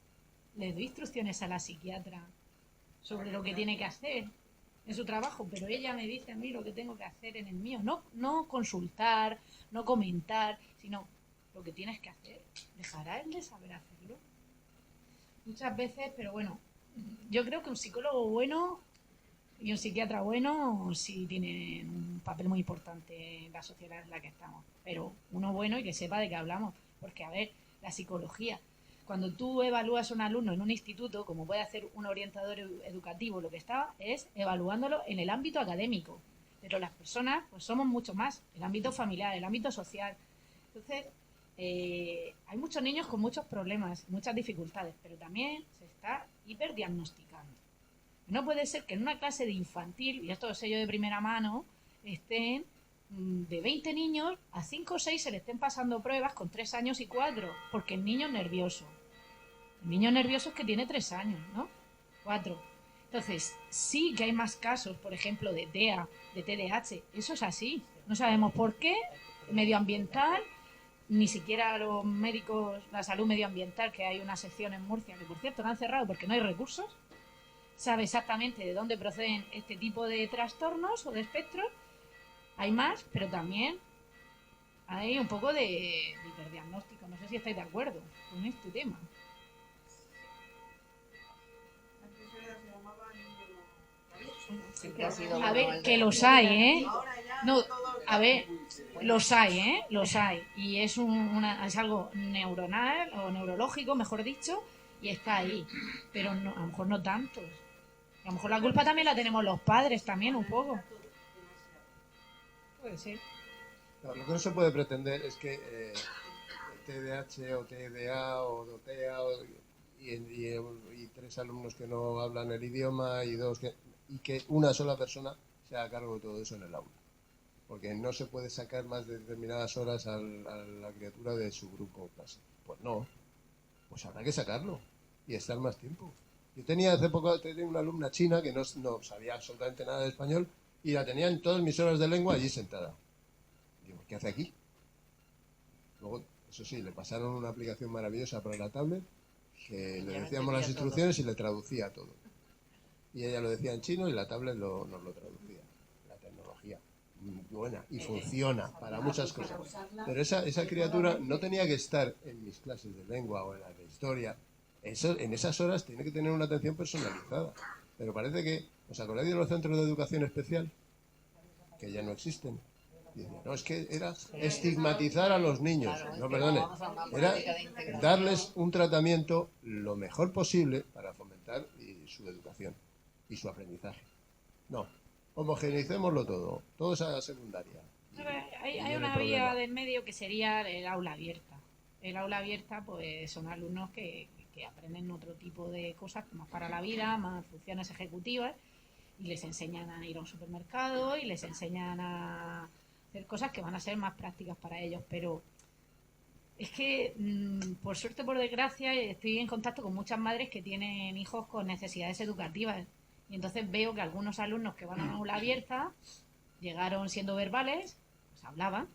le doy instrucciones a la psiquiatra sobre lo que tiene que hacer en su trabajo, pero ella me dice a mí lo que tengo que hacer en el mío. No consultar, no comentar, sino lo que tienes que hacer. ¿Dejará él de saber hacerlo? Muchas veces, pero bueno, yo creo que un psicólogo bueno y un psiquiatra bueno sí tienen un papel muy importante en la sociedad en la que estamos. Pero uno bueno y que sepa de qué hablamos. Porque, a ver, la psicología, cuando tú evalúas a un alumno en un instituto, como puede hacer un orientador educativo, lo que está es evaluándolo en el ámbito académico. Pero las personas, pues somos mucho más, el ámbito familiar, el ámbito social. Entonces, hay muchos niños con muchos problemas, muchas dificultades, pero también se está hiperdiagnosticando. No puede ser que en una clase de infantil, y esto lo sé yo de primera mano, estén de 20 niños, a 5 o 6 se le estén pasando pruebas con 3 años y 4, porque el niño es nervioso. El niño nervioso es que tiene 3 años, ¿no? 4. Entonces, sí que hay más casos, por ejemplo, de TEA, de TDAH. Eso es así. No sabemos por qué. Medioambiental, ni siquiera los médicos, la salud medioambiental, que hay una sección en Murcia, que por cierto la han cerrado porque no hay recursos, sabe exactamente de dónde proceden este tipo de trastornos o de espectros. Hay más, pero también hay un poco de hiperdiagnóstico. No sé si estáis de acuerdo con este tema. Antes se llamaba niño rabioso. Siempre ha sido A bueno ver, el que de- los hay, ¿eh? Ahora ya No, todo a ver, los hay, ¿eh? Los hay. Y es, es algo neuronal o neurológico, mejor dicho, y está ahí. Pero no, a lo mejor no tantos. A lo mejor la culpa también la tenemos los padres también un poco. Puede ser. No, lo que no se puede pretender es que TDAH o TDA o DOTEA y 3 alumnos que no hablan el idioma y que una sola persona se haga cargo de todo eso en el aula. Porque no se puede sacar más de determinadas horas a la criatura de su grupo o clase. Pues no, pues habrá que sacarlo y estar más tiempo. Yo hace poco tenía una alumna china que no sabía absolutamente nada de español y la tenía en todas mis horas de lengua allí sentada. Digo, ¿qué hace aquí? Luego, eso sí, le pasaron una aplicación maravillosa para la tablet que le decíamos las instrucciones y le traducía todo. Y ella lo decía en chino y la tablet nos lo traducía. La tecnología, muy buena y funciona para muchas cosas. Pero esa criatura no tenía que estar en mis clases de lengua o en las de historia. En esas horas tiene que tener una atención personalizada. Pero parece que, ¿os acordáis de los centros de educación especial? Que ya no existen. Y decía, no, es que era estigmatizar a los niños. Claro, es No, que perdone. vamos a una Era política de integración. darles un tratamiento lo mejor posible para fomentar su educación y su aprendizaje. No, homogeneicémoslo todo es a la secundaria. Hay viene una el problema. vía del medio que sería el aula abierta. El aula abierta, pues son alumnos que aprenden otro tipo de cosas más para la vida, más funciones ejecutivas, y les enseñan a ir a un supermercado y les enseñan a hacer cosas que van a ser más prácticas para ellos. Pero es que, por suerte, por desgracia, estoy en contacto con muchas madres que tienen hijos con necesidades educativas. Y entonces veo que algunos alumnos que van a una aula abierta llegaron siendo verbales, pues hablaban,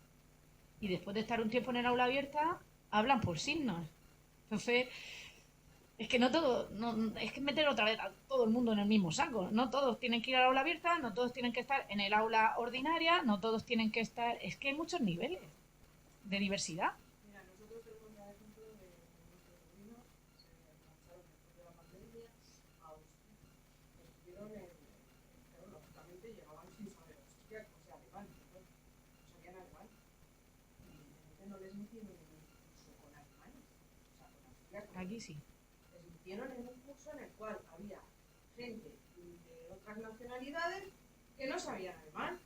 y después de estar un tiempo en el aula abierta, hablan por signos. Entonces, es que no todo, es que meter otra vez a todo el mundo en el mismo saco. No todos tienen que ir al aula abierta, no todos tienen que estar en el aula ordinaria, no todos tienen que estar. Es que hay muchos niveles de diversidad. Mira, nosotros tenemos el ejemplo de nuestro sobrino, se marcharon después de la pandemia a Austria. Estuvieron claro, lógicamente llegaban sin saber austriaco, o sea, alemán, perdón, no sabían alemán. Y evidentemente no les metieron en un curso con alemanes, o sea, con austriaco. Aquí sí. Les metieron en un curso en el cual había gente de otras nacionalidades que no sabían alemán.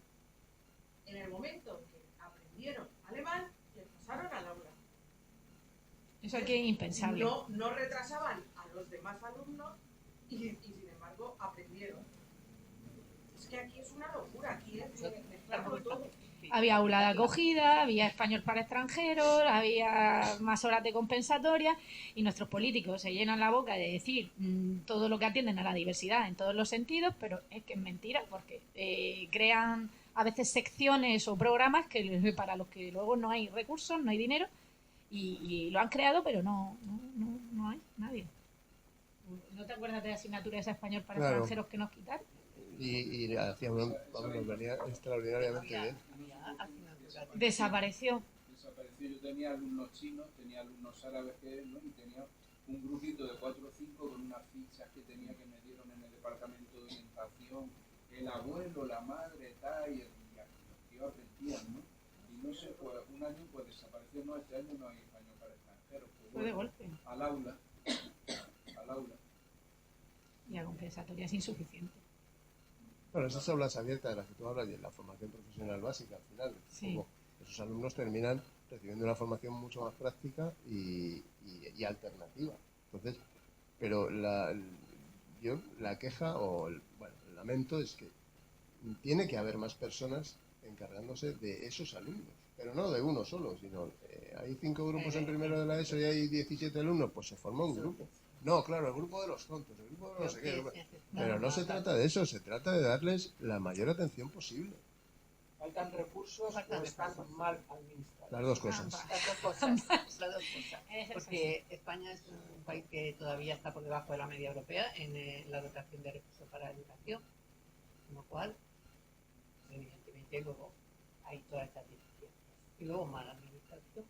En el momento que aprendieron alemán, les pasaron al aula Eso aquí es impensable. No retrasaban a los demás alumnos y sin embargo aprendieron. Es que aquí es una locura, aquí es mezclarlo todo. Había aula de acogida, había español para extranjeros, había más horas de compensatoria y nuestros políticos se llenan la boca de decir todo lo que atienden a la diversidad en todos los sentidos, pero es que es mentira porque crean a veces secciones o programas para los que luego no hay recursos, no hay dinero y lo han creado, pero no hay nadie. ¿No te acuerdas de la asignatura de esa español para Claro. extranjeros que nos quitaron? Y hacía nos venía extraordinariamente bien. Desapareció. Yo tenía alumnos chinos, tenía alumnos árabes ¿no? Y tenía un grupito de 4 o 5 con unas fichas que tenía que me dieron en el departamento de orientación, el abuelo, la madre, tal, y los tíos aprendían, ¿no? Y no sé, pues un año pues desapareció, no, este año no hay español para extranjeros. Pues, Fue de golpe. Al aula. Y la compensatoria es insuficiente. Bueno, esas aulas abiertas de las que tú hablas y en la formación profesional básica, al final, Sí. esos alumnos terminan recibiendo una formación mucho más práctica y alternativa. Entonces, pero yo la queja o el lamento es que tiene que haber más personas encargándose de esos alumnos, pero no de uno solo, sino hay 5 grupos en primero de la ESO y hay 17 alumnos, pues se forma un grupo. No, claro, el grupo de los tontos, el grupo de no sé qué. Pero no se trata de eso, se trata de darles la mayor atención posible. ¿Faltan recursos o están mal administrados? Las dos cosas. Las dos cosas. Porque España es un país que todavía está por debajo de la media europea en la dotación de recursos para la educación, con lo cual, evidentemente, luego hay todas estas deficiencias. Y luego mala administración.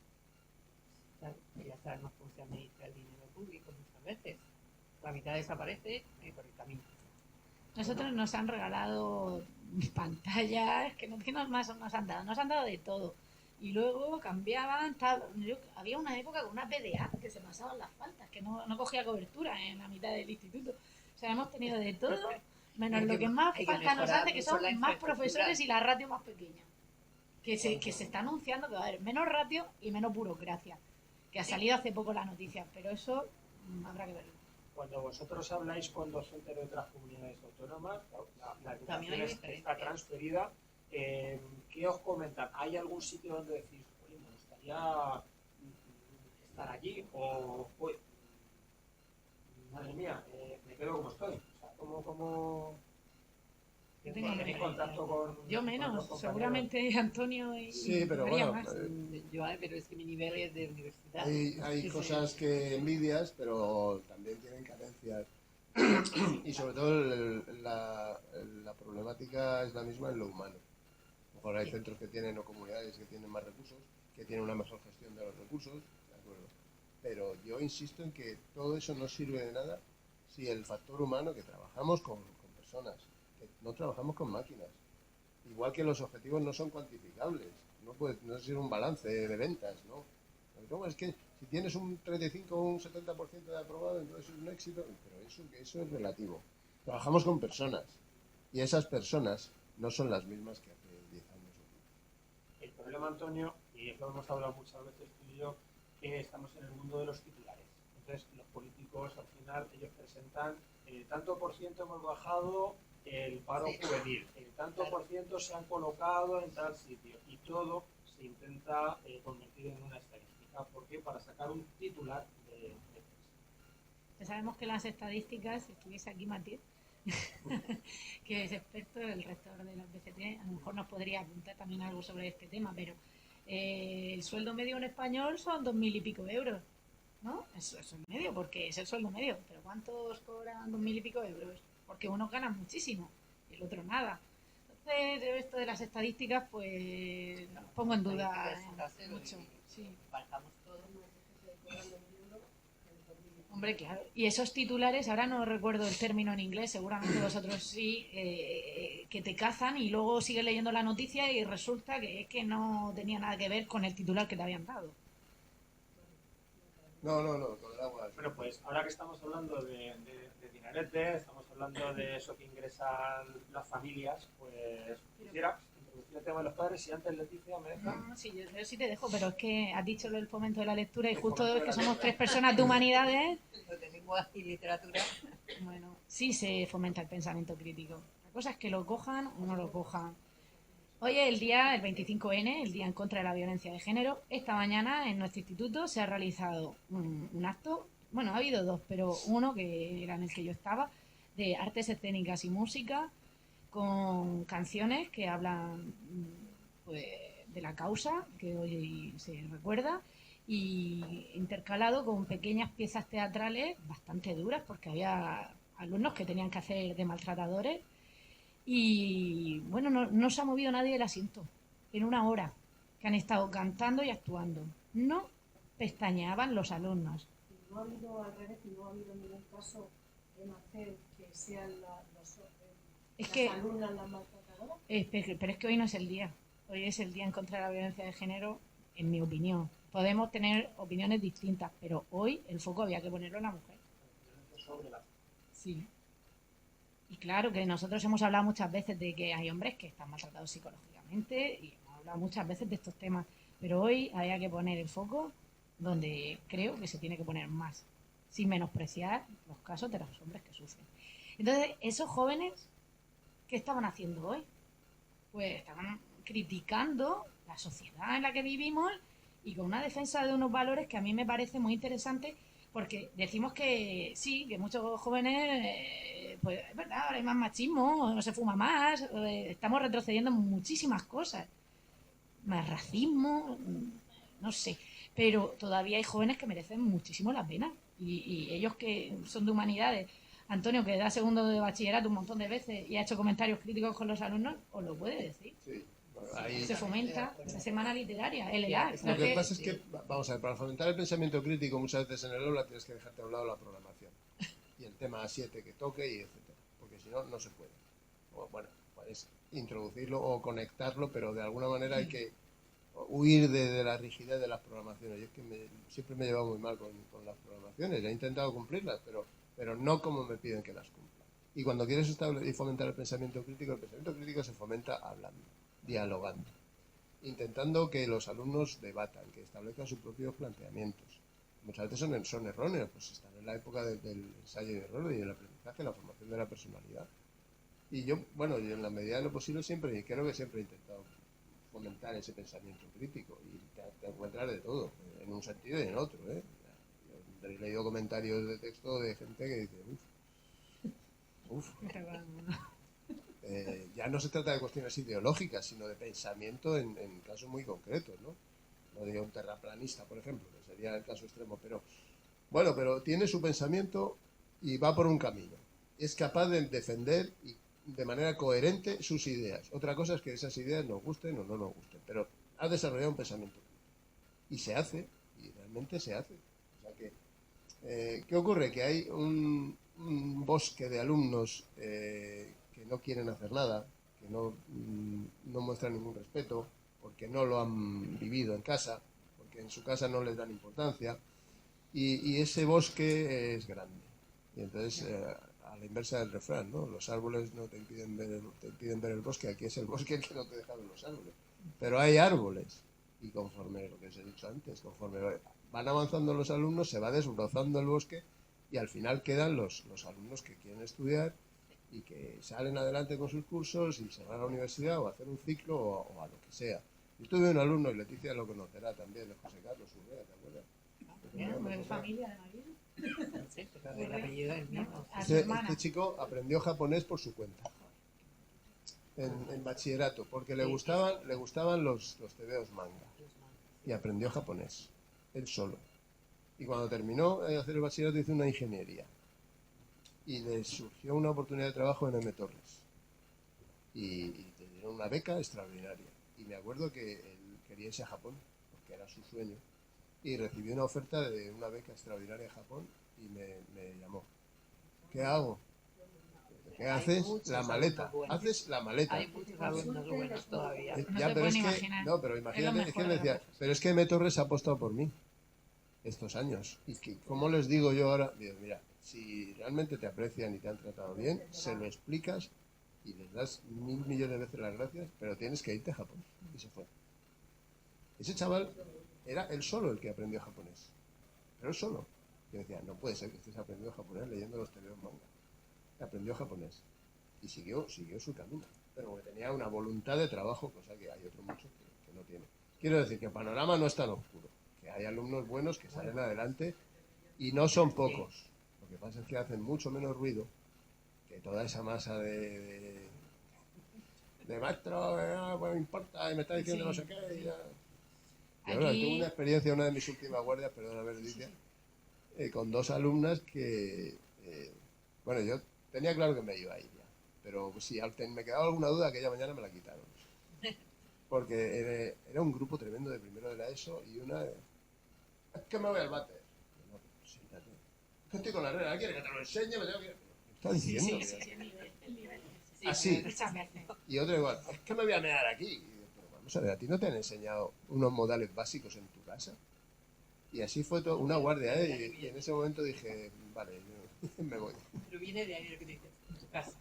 Claro, que ya sabemos cómo se administra el dinero público muchas veces. La mitad desaparece por el camino. Nosotros nos han regalado pantallas, que no más nos han dado, nos han dado de todo. Y luego cambiaban, había una época con una PDA que se pasaban las faltas, que no cogía cobertura en la mitad del instituto. O sea, hemos tenido de todo, menos lo que más falta nos hace, que son más profesores y la ratio más pequeña. Que se está anunciando que va a haber menos ratio y menos burocracia. Que ha salido hace poco la noticia, pero eso habrá que verlo. Cuando vosotros habláis con docentes de otras comunidades autónomas, la educación está transferida, ¿qué os comentan? ¿Hay algún sitio donde decís, oye, me gustaría estar allí? O, oye, madre mía, me quedo como estoy. O sea, ¿cómo ¿tenéis contacto con...? Yo menos, seguramente Antonio y Sí, pero María bueno, más. Pero es que mi nivel es de universidad. hay cosas que envidias, pero también tienen carencias. Y sobre todo la problemática es la misma en lo humano. A lo mejor hay centros que tienen o comunidades que tienen más recursos, que tienen una mejor gestión de los recursos, de acuerdo. Pero yo insisto en que todo eso no sirve de nada si el factor humano, que trabajamos con personas, que no trabajamos con máquinas. Igual que los objetivos no son cuantificables, no es un balance de ventas, ¿no? No, es que si tienes un 35 o un 70% de aprobado, entonces es un éxito, pero eso es relativo. Trabajamos con personas y esas personas no son las mismas que hace 10 años. El problema, Antonio, y eso hemos hablado muchas veces tú y yo, que estamos en el mundo de los titulares. Entonces, los políticos, al final, ellos presentan tanto por ciento hemos bajado el paro juvenil, el tanto por ciento se han colocado en tal sitio, y todo se intenta convertir en una estadística. ¿Por qué? Para sacar un titular de Ya sabemos que las estadísticas, si estuviese aquí Matías, que es experto, el rector de la BCT, a lo mejor nos podría apuntar también algo sobre este tema, pero el sueldo medio en español son 2.000 y pico euros, ¿no? Eso es el medio, porque es el sueldo medio, pero ¿cuántos cobran 2.000 y pico euros? Porque unos ganan muchísimo y el otro nada. Entonces, esto de las estadísticas, pues lo pongo en duda mucho. Sí. Bajamos todo. Hombre, claro. Y esos titulares, ahora no recuerdo el término en inglés, seguramente vosotros sí, que te cazan y luego sigues leyendo la noticia y resulta que es que no tenía nada que ver con el titular que te habían dado. No, con el agua. Bueno, pues ahora que estamos hablando de dinerete, estamos hablando de eso que ingresan las familias, pues quisiera introducir el tema de los padres, y antes Leticia me deja. No, sí, yo sí te dejo, pero es que has dicho lo del fomento de la lectura y El justo fomento es de que la somos lectura. 3 personas de humanidades. Lo de lengua y literatura. Bueno, sí se fomenta el pensamiento crítico. La cosa es que lo cojan o no lo cojan. Hoy es el día, el 25N, el Día en contra de la violencia de género. Esta mañana en nuestro instituto se ha realizado un acto, bueno, ha habido dos, pero uno que era en el que yo estaba, de artes escénicas y música, con canciones que hablan pues, de la causa que hoy se recuerda, y intercalado con pequeñas piezas teatrales bastante duras, porque había alumnos que tenían que hacer de maltratadores. Y bueno, no se ha movido nadie del asiento en una hora que han estado cantando y actuando. No pestañeaban los alumnos. ¿No ha habido al revés, no ha habido ningún caso en hacer que sean Es las que, alumnas las maltratadoras? pero es que hoy no es el día. Hoy es el día en contra de la violencia de género, en mi opinión. Podemos tener opiniones distintas, pero hoy el foco había que ponerlo en la mujer. Sobre la... Sí. Y claro que nosotros hemos hablado muchas veces de que hay hombres que están maltratados psicológicamente y hemos hablado muchas veces de estos temas, pero hoy había que poner el foco donde creo que se tiene que poner más, sin menospreciar los casos de los hombres que sufren. Entonces, esos jóvenes, ¿qué estaban haciendo hoy? Pues estaban criticando la sociedad en la que vivimos y con una defensa de unos valores que a mí me parece muy interesante, porque decimos que sí, que muchos jóvenes, pues es verdad, ahora hay más machismo, no se fuma más, estamos retrocediendo en muchísimas cosas, más racismo, no sé, pero todavía hay jóvenes que merecen muchísimo la pena, y ellos que son de humanidades, Antonio, que da segundo de bachillerato un montón de veces y ha hecho comentarios críticos con los alumnos, os lo puede decir. Sí, bueno, ahí... Se fomenta esa semana literaria, el ELAC. Lo que pasa es que, vamos a ver, para fomentar el pensamiento crítico muchas veces en el aula tienes que dejarte a un lado la programación y el tema A7 que toque y etcétera, porque si no, no se puede. O, bueno, puedes introducirlo o conectarlo, pero de alguna manera hay que huir de la rigidez de las programaciones. Yo es que siempre me he llevado muy mal con las programaciones, he intentado cumplirlas, pero no como me piden que las cumpla. Y cuando quieres establecer y fomentar el pensamiento crítico se fomenta hablando, dialogando, intentando que los alumnos debatan, que establezcan sus propios planteamientos. Muchas veces son erróneos, pues están en la época del ensayo y error y del aprendizaje, la formación de la personalidad. Y yo en la medida de lo posible creo que siempre he intentado fomentar ese pensamiento crítico, y te encuentras de todo, en un sentido y en otro, ¿eh? Yo he leído comentarios de texto de gente que dice, ya no se trata de cuestiones ideológicas, sino de pensamiento en casos muy concretos, ¿no? No diría un terraplanista, por ejemplo, que sería el caso extremo, pero tiene su pensamiento y va por un camino. Es capaz de defender de manera coherente sus ideas. Otra cosa es que esas ideas nos gusten o no nos gusten, pero ha desarrollado un pensamiento. Y se hace, y realmente se hace. O sea que, ¿qué ocurre? Que hay un bosque de alumnos que no quieren hacer nada, que no muestran ningún respeto, porque no lo han vivido en casa, porque en su casa no les dan importancia, y ese bosque es grande. Y entonces, a la inversa del refrán, ¿no? Los árboles no te impiden ver el bosque, aquí es el bosque el que no te deja ver los árboles. Pero hay árboles, y conforme lo que os he dicho antes, conforme van avanzando los alumnos, se va desbrozando el bosque, y al final quedan los alumnos que quieren estudiar y que salen adelante con sus cursos y se van a la universidad o a hacer un ciclo o a lo que sea. Yo tuve un alumno, y Leticia lo conocerá también, de José Carlos Urrea, ¿te acuerdas? ¿De familia de María? Sí, pero el apellido es el mismo. A su hermana. Este chico aprendió japonés por su cuenta en bachillerato, porque le gustaban los tebeos manga, y aprendió japonés él solo. Y cuando terminó de hacer el bachillerato hizo una ingeniería y le surgió una oportunidad de trabajo en M. Torres y te dieron una beca extraordinaria. Y me acuerdo que él quería irse a Japón porque era su sueño, y recibió una oferta de una beca extraordinaria en Japón y me llamó. ¿Qué hago? ¿Qué haces? La maleta. Haces la maleta. Hay muchos alumnos buenos todavía. No Ya, se pero pueden es que, imaginar. no, pero Es lo imagínate, es que mejor me de decía, las cosas. pero es que M. Torres ha apostado por mí estos años. Y que, ¿cómo les digo yo ahora? Digo, mira, si realmente te aprecian y te han tratado bien, se lo explicas y les das 1000 millones de veces las gracias, pero tienes que irte a Japón. Y se fue. Ese chaval era él solo el que aprendió japonés. Pero él solo. Yo decía, no puede ser que estés aprendiendo japonés leyendo los tebeos manga. Aprendió japonés. Y siguió su camino. Pero porque tenía una voluntad de trabajo, cosa que hay otros muchos que no tienen. Quiero decir que el panorama no es tan oscuro. Que hay alumnos buenos que salen adelante y no son pocos. Lo que pasa es que hacen mucho menos ruido que toda esa masa de maestro, pues me importa, y me está diciendo no sé qué. Y ya. Y ahora tuve una experiencia, una de mis últimas guardias, perdóname, Leticia, con 2 alumnas que, bueno, yo tenía claro que me iba a ir ya, pero si me quedaba alguna duda, aquella mañana me la quitaron. Porque era un grupo tremendo de primero de la ESO y una es que me voy al váter. No, siéntate. Es que estoy con la regla, ¿quieres que te lo enseñe? Me tengo que... ¿Qué está diciendo? El nivel. Así. Muchas veces. Y otro igual, es que me voy a mear aquí. Y digo, pero vamos a ver, ¿a ti no te han enseñado unos modales básicos en tu casa? Y así fue una guardia, y en ese momento dije, vale, yo me voy. Pero viene de ahí lo que dices, en tu casa.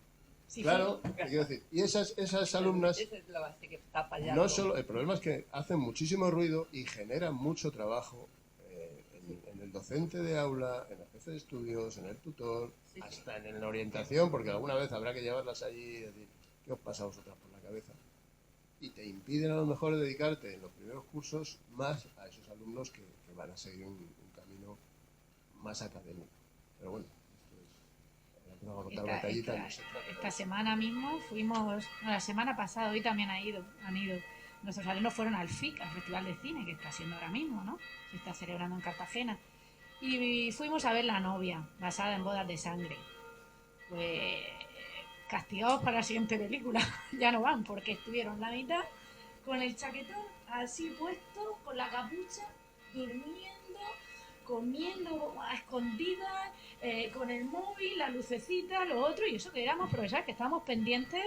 Sí, Claro, te quiero decir, y esas alumnas, Esa es la base que está fallando. no solo, el problema es que hacen muchísimo ruido y generan mucho trabajo en el docente de aula, en el jefe de estudios, en el tutor, Sí, sí. hasta en la orientación, porque alguna vez habrá que llevarlas allí y decir, ¿qué os pasa a vosotras por la cabeza? Y te impiden a lo mejor dedicarte en los primeros cursos más a esos alumnos que van a seguir un camino más académico. Pero bueno, esto es una contar batallita. Esta semana mismo fuimos, no, la semana pasada, hoy también han ido. Nuestros alumnos fueron al FIC, al Festival de Cine, que está haciendo ahora mismo, ¿no? Se está celebrando en Cartagena. Y fuimos a ver La novia, basada en Bodas de Sangre. Pues castigados para la siguiente película. Ya no van, porque estuvieron la mitad con el chaquetón así puesto, con la capucha, durmiendo, comiendo a escondidas, con el móvil, la lucecita, lo otro, y eso que éramos profesores, que estábamos pendientes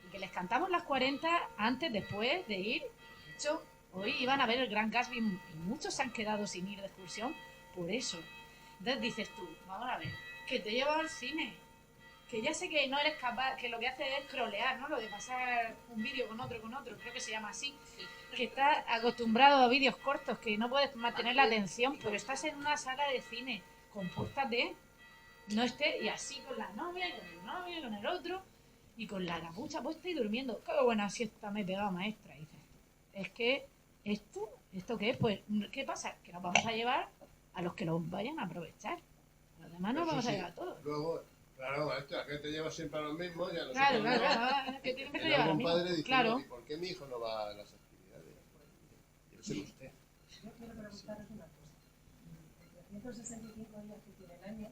y que les cantamos las 40 antes, después de ir. De hecho, hoy iban a ver el Gran Gatsby y muchos se han quedado sin ir de excursión por eso. Entonces dices tú, vamos a ver, que te llevas al cine, que ya sé que no eres capaz, que lo que haces es crolear, ¿no? Lo de pasar un vídeo con otro, creo que se llama así. Sí. Que estás acostumbrado a vídeos cortos, que no puedes mantener la atención, pero estás en una sala de cine, compórtate, no estés, y así con la novia, y con el novio, y con el otro, y con la capucha puesta y durmiendo. Qué buena siesta me he pegado, maestra. Y dices, es que ¿esto qué es? Pues, ¿qué pasa? Que nos vamos a llevar a los que los vayan a aprovechar. A los demás nos Eso vamos a sí, llevar a todos. Luego, claro, maestra, que te llevas siempre a los mismos, ya Claro, que tienen que el llevar a algún mí. padre diciendo, Claro. ¿y por qué mi hijo no va a las actividades? Debe ser usted. Yo quiero preguntaros una cosa. Entre 165 días que tiene el año,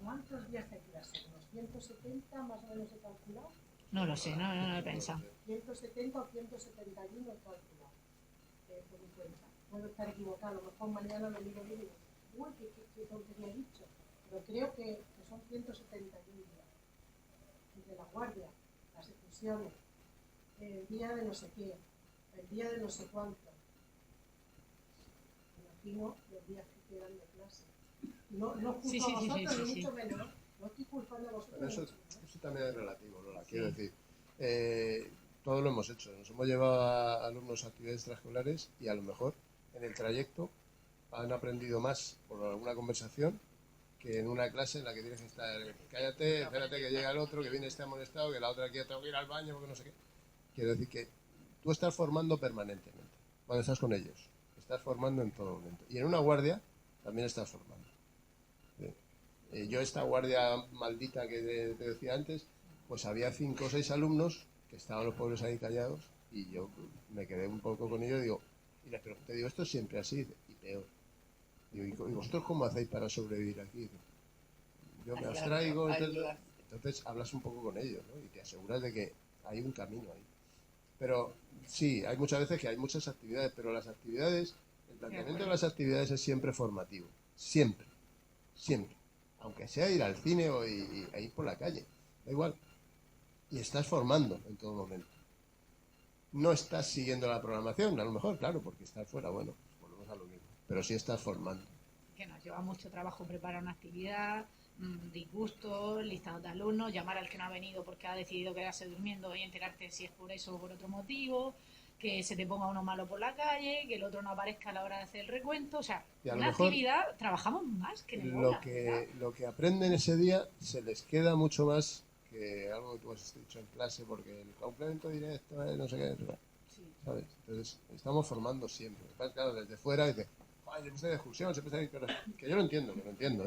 ¿cuántos días de clase? ¿Unos 170 más o menos he calculado? No lo sé, no lo he pensado. 170 o 171 he calculado. Por mi cuenta. Puedo estar equivocado, a lo mejor mañana lo miro bien y digo, uy, qué tontería he dicho. Pero creo que son 171 días. Entre la guardia, las excursiones, el día de no sé qué, el día de no sé cuánto. Me imagino los días que quedan de clase. No culpo Sí, a vosotros, sí. ni mucho menos. No estoy culpando a vosotros. Bueno, eso, ni mucho menos. eso también es relativo, Lola. Quiero decir, todo lo hemos hecho. Nos hemos llevado a alumnos a actividades extraescolares y a lo mejor en el trayecto han aprendido más por alguna conversación que en una clase en la que tienes que estar, cállate, espérate que llega el otro, que viene este amonestado, que la otra quiere tengo que ir al baño porque no sé qué. Quiero decir que tú estás formando permanentemente. Cuando estás con ellos, estás formando en todo momento. Y en una guardia también estás formando. Yo esta guardia maldita que te decía antes, pues había 5 o 6 alumnos que estaban los pobres ahí callados y yo me quedé un poco con ellos y digo, y les pregunté, digo, esto es siempre así y peor. Digo, ¿y vosotros cómo hacéis para sobrevivir aquí? Yo me abstraigo, entonces hablas un poco con ellos, ¿no? Y te aseguras de que hay un camino ahí. Pero sí, hay muchas veces que hay muchas actividades, pero las actividades, el planteamiento de las actividades es siempre formativo, siempre, siempre. Aunque sea ir al cine o ir por la calle, da igual. Y estás formando en todo momento. No estás siguiendo la programación, a lo mejor, claro, porque estás fuera, bueno, pues volvemos a lo mismo. Pero sí estás formando. Que nos lleva mucho trabajo preparar una actividad, disgustos, listados de alumnos, llamar al que no ha venido porque ha decidido quedarse durmiendo y enterarte si es por eso o por otro motivo, que se te ponga uno malo por la calle, que el otro no aparezca a la hora de hacer el recuento. O sea, Y a lo una mejor actividad, trabajamos más que en el aula, ¿verdad? lo que aprenden ese día se les queda mucho más que algo que tú has dicho en clase, porque el complemento directo, no sé qué, Sí. ¿sabes? Entonces, estamos formando siempre. Claro, desde fuera dice, ay, siempre está de excursión, siempre está de... Que yo lo entiendo,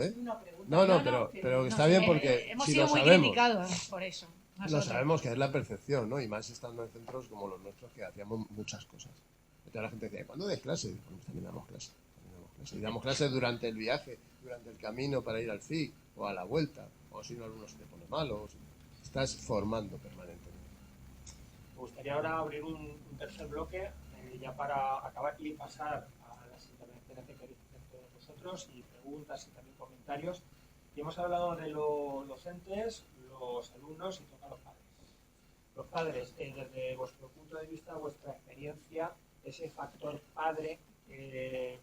¿eh? Una pregunta. No, pero que está bien porque hemos si sido lo muy sabemos, criticados por eso. lo nosotros. sabemos que es la percepción, ¿no? Y más estando en centros como los nuestros que hacíamos muchas cosas. Entonces la gente decía, ¿cuándo des clase? Y, pues también damos clase. Y damos clases durante el viaje, durante el camino para ir al FIC o a la vuelta, o si no alguno se te pone malo, o si estás formando permanentemente. Me gustaría ahora abrir un tercer bloque ya para acabar y pasar a las intervenciones que queréis hacer todos vosotros y preguntas y también comentarios. Y hemos hablado de los docentes, los alumnos y toca los padres. Los padres, desde vuestro punto de vista, vuestra experiencia, ese factor padre,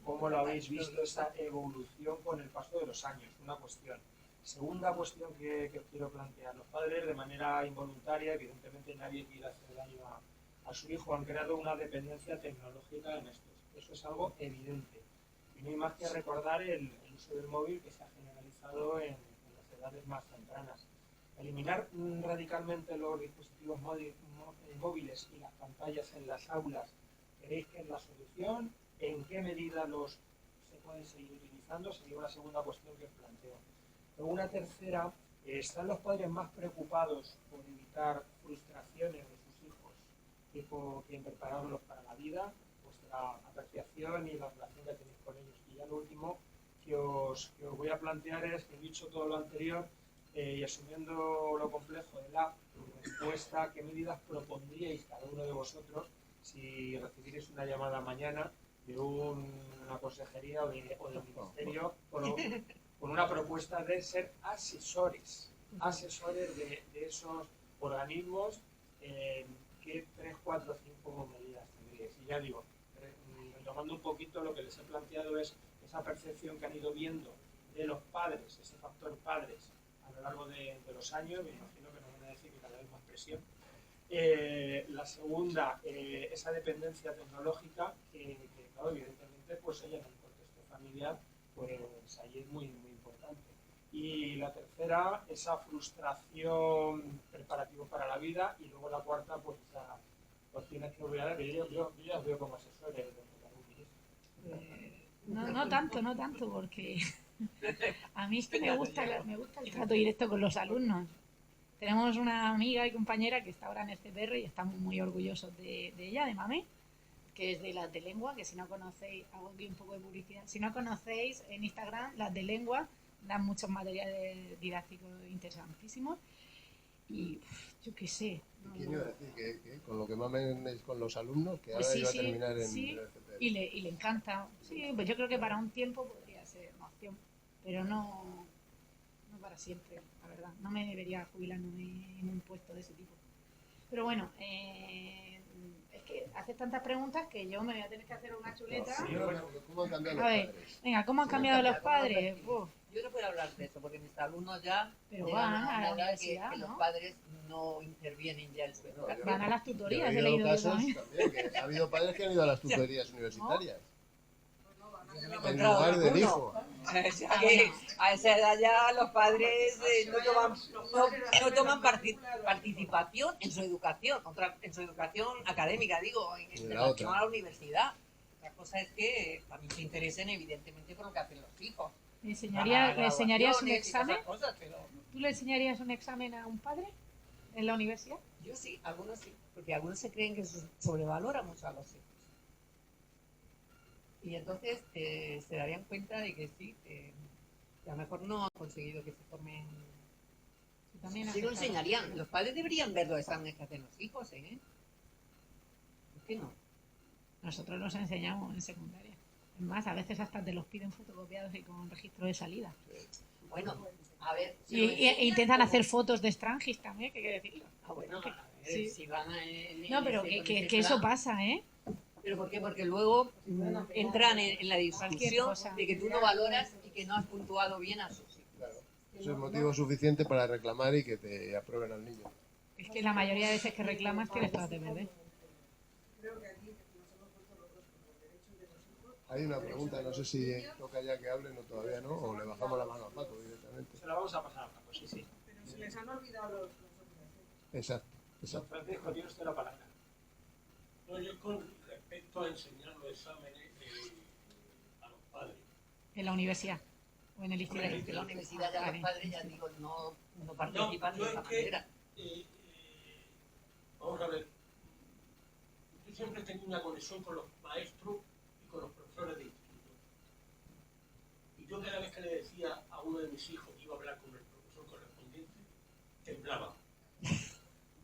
¿cómo lo habéis visto esa evolución con el paso de los años? Una cuestión. Segunda cuestión que os quiero plantear. Los padres, de manera involuntaria, evidentemente nadie quiere hacer daño a su hijo, han creado una dependencia tecnológica en estos. Eso es algo evidente. Y no hay más que recordar el uso del móvil que se ha generalizado en las edades más tempranas. Eliminar radicalmente los dispositivos móviles y las pantallas en las aulas, ¿creéis que es la solución? ¿En qué medida se pueden seguir utilizando? Sería una segunda cuestión que os planteo. Luego una tercera, ¿están los padres más preocupados por evitar frustraciones de sus hijos que en prepararlos para la vida? Vuestra apreciación y la relación que tenéis con ellos. Y ya lo último que os voy a plantear es que he dicho todo lo anterior y asumiendo lo complejo de la respuesta, ¿qué medidas propondríais cada uno de vosotros si recibierais una llamada mañana de una consejería o del ministerio con una propuesta de ser asesores de esos organismos? ¿Qué 3, 4, 5 medidas tendríais? Y ya digo, retomando un poquito lo que les he planteado es esa percepción que han ido viendo de los padres, ese factor padres a lo largo de los años. Me imagino que nos van a decir que cada vez más presión. La segunda, esa dependencia tecnológica que claro, evidentemente, pues ella en el contexto familiar, pues ahí es muy, muy importante. Y la tercera, esa frustración preparativa para la vida. Y luego la cuarta, pues esa cuestiones que voy a dar, que yo ya os veo como asesores No tanto, porque a mí es que me gusta el trato directo con los alumnos. Tenemos una amiga y compañera que está ahora en el CPR y estamos muy orgullosos de ella, de Mame, que es de Las de Lengua, que si no conocéis, hago aquí un poco de publicidad, si no conocéis en Instagram, Las de Lengua, dan muchos materiales didácticos interesantísimos. Y yo qué sé. ¿Quién iba a decir que con lo que mamen es con los alumnos, que Pues ahora sí, iba a sí, terminar en sí, el CPR? y le encanta. Sí, pues yo creo que para un tiempo podría ser una opción, pero no para siempre, la verdad. No me debería jubilarme en un puesto de ese tipo. Pero bueno, es que haces tantas preguntas que yo me voy a tener que hacer una chuleta. Sí, ¿cómo han cambiado A los ver, padres? venga, ¿cómo han cambiado los padres? Uf, Yo no puedo hablar de eso porque mis alumnos ya pero llegan van a una la edad universidad, que ¿no? los padres no intervienen ya en su educación. Van a las Yo tutorías, he he leído yo casos también. también, que ha habido padres que han ido a las tutorías universitarias. Yo no me he En encontrado lugar del ninguno. hijo. O sea que a esa edad ya los padres no toman participación en su educación, en su educación académica, digo, en Y la relación otra. a la universidad. Otra cosa es que también se interesen evidentemente por lo que hacen los hijos. ¿Le enseñarías un Graduaciones y todas examen? esas cosas, pero ¿Tú le enseñarías un examen a un padre en la universidad? yo sí, algunos sí, porque algunos se creen que sobrevalora mucho a los hijos. Y entonces se darían cuenta de que sí, que a lo mejor no han conseguido que se formen. Tú también has Sí lo estado- enseñarían. Los padres deberían ver los exámenes que hacen los hijos, ¿eh? ¿Por qué no? Nosotros los enseñamos en secundaria. Es más, a veces hasta te los piden fotocopiados y con registro de salida. Bueno, a ver. E intentan hacer fotos de Strangis también, ¿qué quiere decir? Ah, bueno, a ver, Sí. si van No, pero con que ese eso plan. pasa, ¿eh? ¿Pero por qué? Porque luego entran en la Cualquier discusión cosa. de que tú no valoras y que no has puntuado bien a sus hijos. Claro. Eso es motivo suficiente para reclamar y que te aprueben al niño. Es que la mayoría de veces que reclamas tienes todas de verde. Creo que aquí nos hemos puesto los dos con los derechos de los hijos. Hay una pregunta, no sé si toca ya que hablen o todavía no, o le bajamos la mano a Paco directamente. Se la vamos a pasar a Paco, sí, sí. Pero se les han olvidado los obligaciones. Exacto, Don exacto. Francisco, tiene usted la palabra. No, yo con respecto a enseñar los exámenes a los padres. En la universidad o en el Hombre, instituto. es que la universidad ya Vale. los padres, ya digo, no No, participan yo de es esa que, manera. vamos a ver, yo siempre he tenido una conexión con los maestros y con los profesores de instituto. Y yo cada vez que le decía a uno de mis hijos que iba a hablar con el profesor correspondiente, temblaba.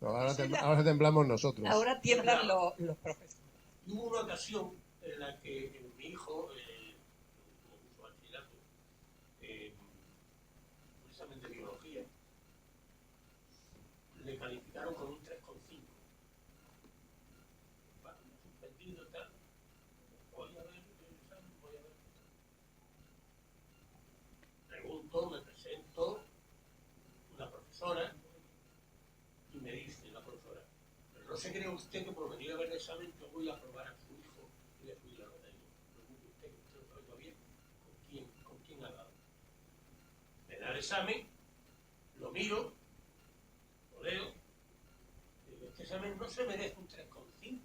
No, ahora temblamos nosotros. Ahora tiemblan los profesores. Y hubo una ocasión en la que mi hijo, como curso de bachillerato, un examen de biología, le calificaron con un 3,5. Bueno, suspendido tal. Voy a ver el examen, voy a ver. Pregunto, me presento, una profesora, y me dice la profesora, pero no se cree usted que por venir a ver el examen yo voy a aprobar a su hijo y le subir la nota. Digo, pregunte usted, que usted lo sabe todavía, con quién ha dado. Me da el examen, lo miro, lo leo, y digo, este examen no se merece un 3,5.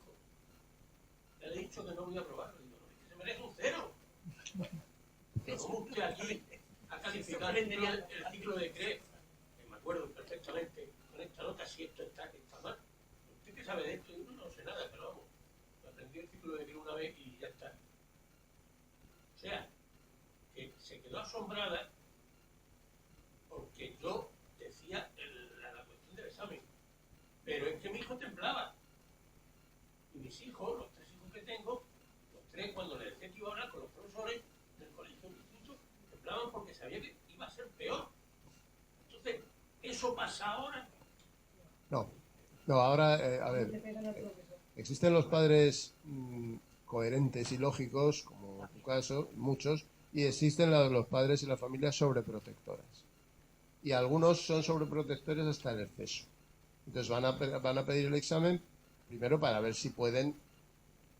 Le he dicho que no voy a aprobarlo. Digo, no, es que se merece un 0. Pero ¿cómo usted aquí ha calificado el ciclo de Krebs? Que me acuerdo perfectamente con esta nota, si esto está, que está mal. ¿Usted qué sabe de esto? Yo no sé nada, pero vamos, aprendí el ciclo de Krebs una vez y ya está. O sea, que se quedó asombrada porque yo decía la cuestión del examen. Pero es que mi hijo temblaba. Y mis hijos, los 3 hijos que tengo, los 3, cuando les decía que iba a hablar con los profesores del colegio del instituto, temblaban porque sabía que iba a ser peor. Entonces, ¿eso pasa ahora? No, ahora, a ver, existen los padres coherentes y lógicos, como en tu caso, muchos, y existen los padres y las familias sobreprotectoras. Y algunos son sobreprotectores hasta el exceso. Entonces van a pedir el examen primero para ver si pueden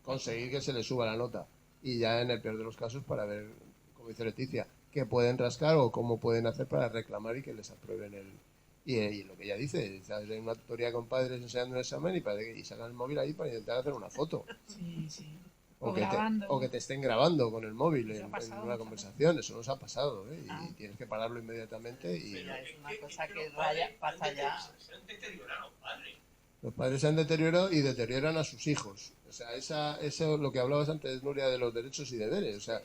conseguir que se les suba la nota. Y ya en el peor de los casos para ver, como dice Leticia, qué pueden rascar o cómo pueden hacer para reclamar y que les aprueben el... Y lo que ella dice, ¿sabes? Hay una tutoría con padres enseñando un examen y sacan el móvil ahí para intentar hacer una foto. Sí, sí. O grabando. que te estén grabando con el móvil Eso ha en pasado, una eso ha conversación. Eso nos ha pasado, ¿eh? Ah. Y tienes que pararlo inmediatamente. Y Pero es una cosa que los padres pasa ya. se han deteriorado los padres. los padres se han deteriorado y deterioran a sus hijos. O sea, eso lo que hablabas antes, Nuria, de los derechos y deberes. O sea,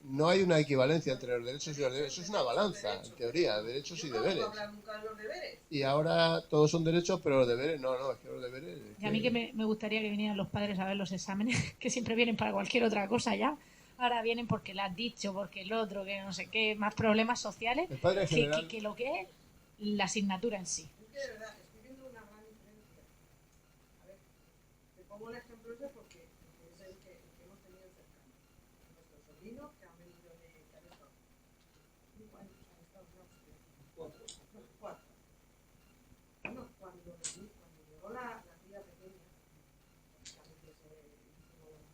no hay una equivalencia entre los derechos y los deberes. Eso es una balanza, en teoría, derechos y Yo no deberes. puedo hablar nunca de los deberes. Y ahora todos son derechos, pero los deberes no, es que los deberes... es Y a mí que me gustaría que vinieran los padres a ver los exámenes, que siempre vienen para cualquier otra cosa ya. Ahora vienen porque le has dicho, porque el otro, que no sé qué, más problemas sociales, El padre en general... que lo que es la asignatura en sí. Es que de verdad, estoy viendo una gran diferencia. A ver, te pongo un ejemplo ese porque es el que hemos tenido cercano. Nuestros sobrinos que han venido que han estado 5 años, han estado en Austria. 4. Bueno, cuando llegó la cría pequeña, básicamente se hicieron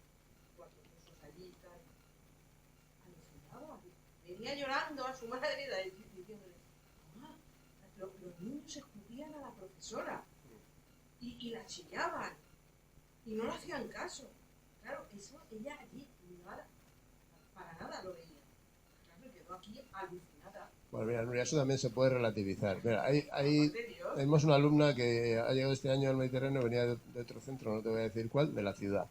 4 cursos allí y tal, alucinaba. Venía llorando a su madre diciéndole, mamá, los niños escupían a la profesora y la chillaban y no le hacían caso. Claro, eso ella allí nada, para nada lo veía. Claro, quedó aquí alucinada. Bueno, mira, Nuria, eso también se puede relativizar. Mira, Por de Dios. tenemos una alumna que ha llegado este año al Mediterráneo, venía de otro centro, no te voy a decir cuál, de la ciudad.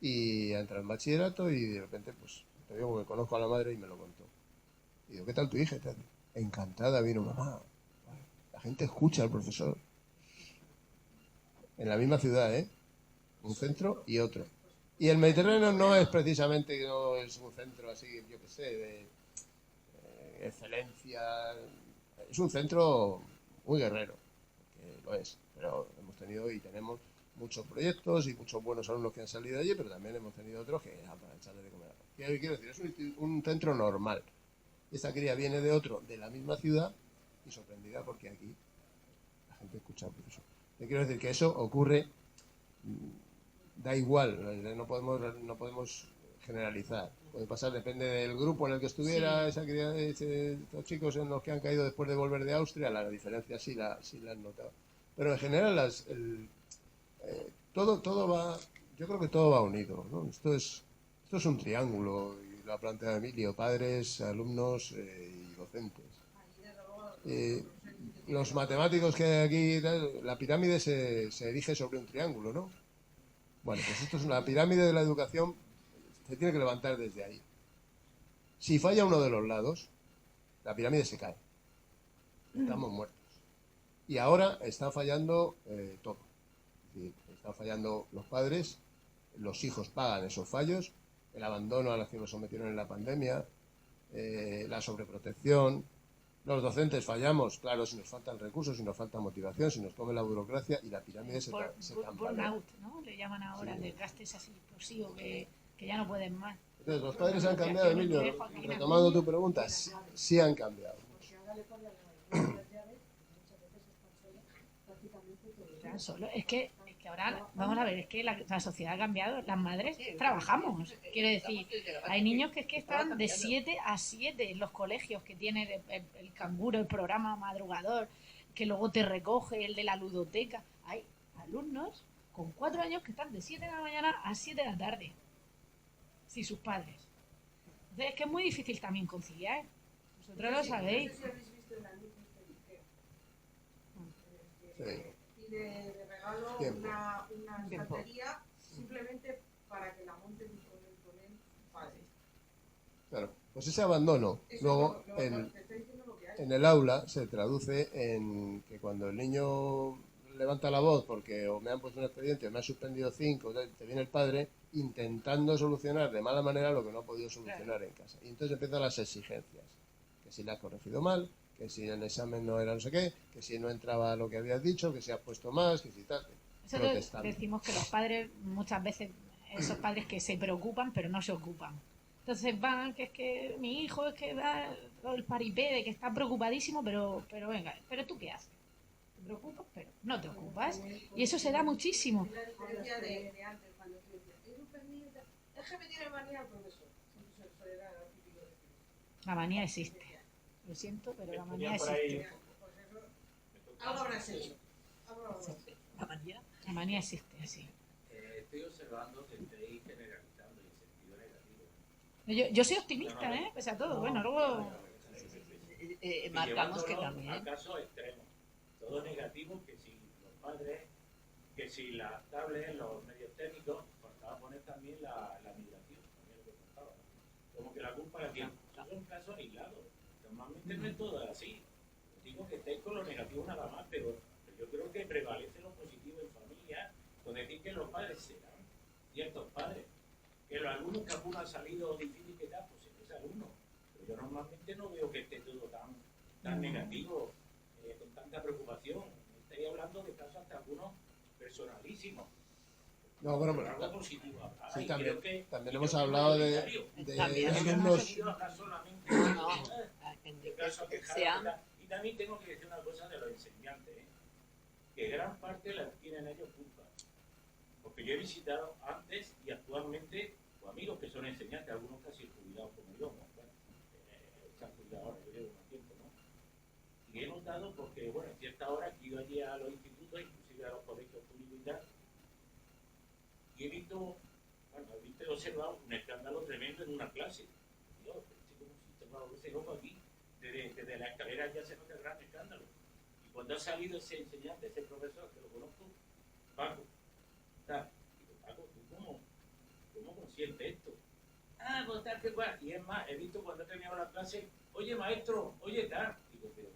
Y entra en bachillerato y de repente, pues, te digo que conozco a la madre y me lo contó. Y digo, ¿qué tal tu hija? Y tal. Encantada, vino mamá. La gente escucha al profesor. En la misma ciudad, ¿eh? Un centro y otro. Y el Mediterráneo no es precisamente, no es un centro así, yo qué sé, de excelencia. Es un centro muy guerrero, que lo es. Pero hemos tenido y tenemos muchos proyectos y muchos buenos alumnos que han salido de allí, pero también hemos tenido otros que para echarle de comer. Quiero decir, es un centro normal. esta cría viene de otro, de la misma ciudad, y sorprendida porque aquí la gente escucha al profesor. Te quiero decir que eso ocurre, da igual, no podemos generalizar. Puede pasar, depende del grupo en el que estuviera, Sí. esa cría, estos chicos en los que han caído después de volver de Austria, la diferencia sí la han notado. Pero en general todo va, yo creo que todo va unido, ¿no? Esto es un triángulo, y lo ha planteado Emilio, padres, alumnos y docentes. Los matemáticos que hay aquí, la pirámide se erige sobre un triángulo, ¿no? Bueno, pues esto es una pirámide de la educación, se tiene que levantar desde ahí. Si falla uno de los lados, la pirámide se cae. Estamos muertos. Y ahora está fallando todo. Es decir, están fallando los padres, los hijos pagan esos fallos, el abandono a los que nos sometieron en la pandemia, la sobreprotección. Los docentes fallamos, claro, si nos faltan recursos, si nos falta motivación, si nos come la burocracia, y la pirámide se tambalea. Burnout, ¿no? Le llaman ahora, Sí. desgastes así explosivo que ya no pueden más. Entonces, los padres han cambiado, Emilio, retomando tu pregunta, sí han cambiado. Porque ahora le ponen las llaves, muchas veces están solos, prácticamente todo el día. Están solos. Es que ahora, vamos a ver, es que la sociedad ha cambiado, las madres trabajamos. Quiero decir, hay niños que están de 7 a 7 en los colegios, que tienen el canguro, el programa madrugador, que luego te recoge, el de la ludoteca. Hay alumnos con 4 años que están de 7 de la mañana a 7 de la tarde, sin sus padres. Entonces, es que es muy difícil también conciliar. Vosotros lo sabéis. No sé si habéis visto el anuncio de Ikea. Sí. Y de regalo Tiempo. una Tiempo. estantería simplemente para que la monten con el padre. Claro, pues ese abandono, Eso luego te está diciendo lo que hay. en el aula se traduce en que cuando el niño levanta la voz porque o me han puesto un expediente o me han suspendido 5, te viene el padre intentando solucionar de mala manera lo que no ha podido solucionar en casa. Y entonces empiezan las exigencias, que si le has corregido mal, que si el examen no era no sé qué, que si no entraba lo que habías dicho, que si has puesto más, que si tal. Nosotros Protestando. decimos que los padres, muchas veces, esos padres que se preocupan pero no se ocupan. Entonces van, que es que mi hijo es que va el paripé de que está preocupadísimo, pero venga, ¿pero tú qué haces? Te preocupas, pero no te ocupas. Y eso se da muchísimo. Es la diferencia de antes, cuando tú decías, es un pendiente, es que me tiene manía el profesor. Entonces, eso era lo típico de decir. La manía existe. Lo siento, pero la manía Tenía por ahí existe. Pues eso, algo habrás hecho. Algo habrás hecho. La manía. La manía existe, así. Estoy observando que estáis generalizando en sentido negativo. Yo soy optimista, ¿eh? Pese a todo. Bueno, luego... Marcamos que Llevándolo también. a casos extremos. Todo negativo, que si los padres, que si las tablets, los medios técnicos, faltaba poner también la migración, también lo que faltaba, ¿no? Como que la culpa la tiene. Esos son casos aislados. Normalmente no es todo así. Digo que estáis con lo negativo nada más, pero yo creo que prevalece lo positivo en familia, con decir que los padres serán ciertos padres, que los alumnos que alguno ha salido difícil que tal, pues es alumno. Pero yo normalmente no veo que esté todo tan negativo, con tanta preocupación. Estoy hablando de casos hasta algunos personalísimos. No, bueno, Pero pero algo positivo habrá, sí, y también, creo que también yo hemos creo que hablado mayoritario. También. alumnos. No acá solamente No, de casos que sean y también tengo que decir una cosa de los enseñantes, que gran parte la tienen ellos culpa. Porque yo he visitado antes y actualmente amigos que son enseñantes, algunos casi jubilados como yo, ¿no? Bueno, están jubilados ahora, yo llevo más tiempo, ¿no? Y he notado porque, bueno, en cierta hora he ido allí a los institutos, inclusive a los colegios públicos y tal, y he observado un escándalo tremendo en una clase. Dios, como si tomaba ese ojo aquí, desde la escalera ya se nota el gran escándalo. Y cuando ha salido ese enseñante, ese profesor, que lo conozco, Paco, tal, digo, Paco, ¿tú cómo consientes esto? Ah, pues tal que cual. Y es más, he visto cuando he terminado la clase, oye maestro, oye tal. Digo, pero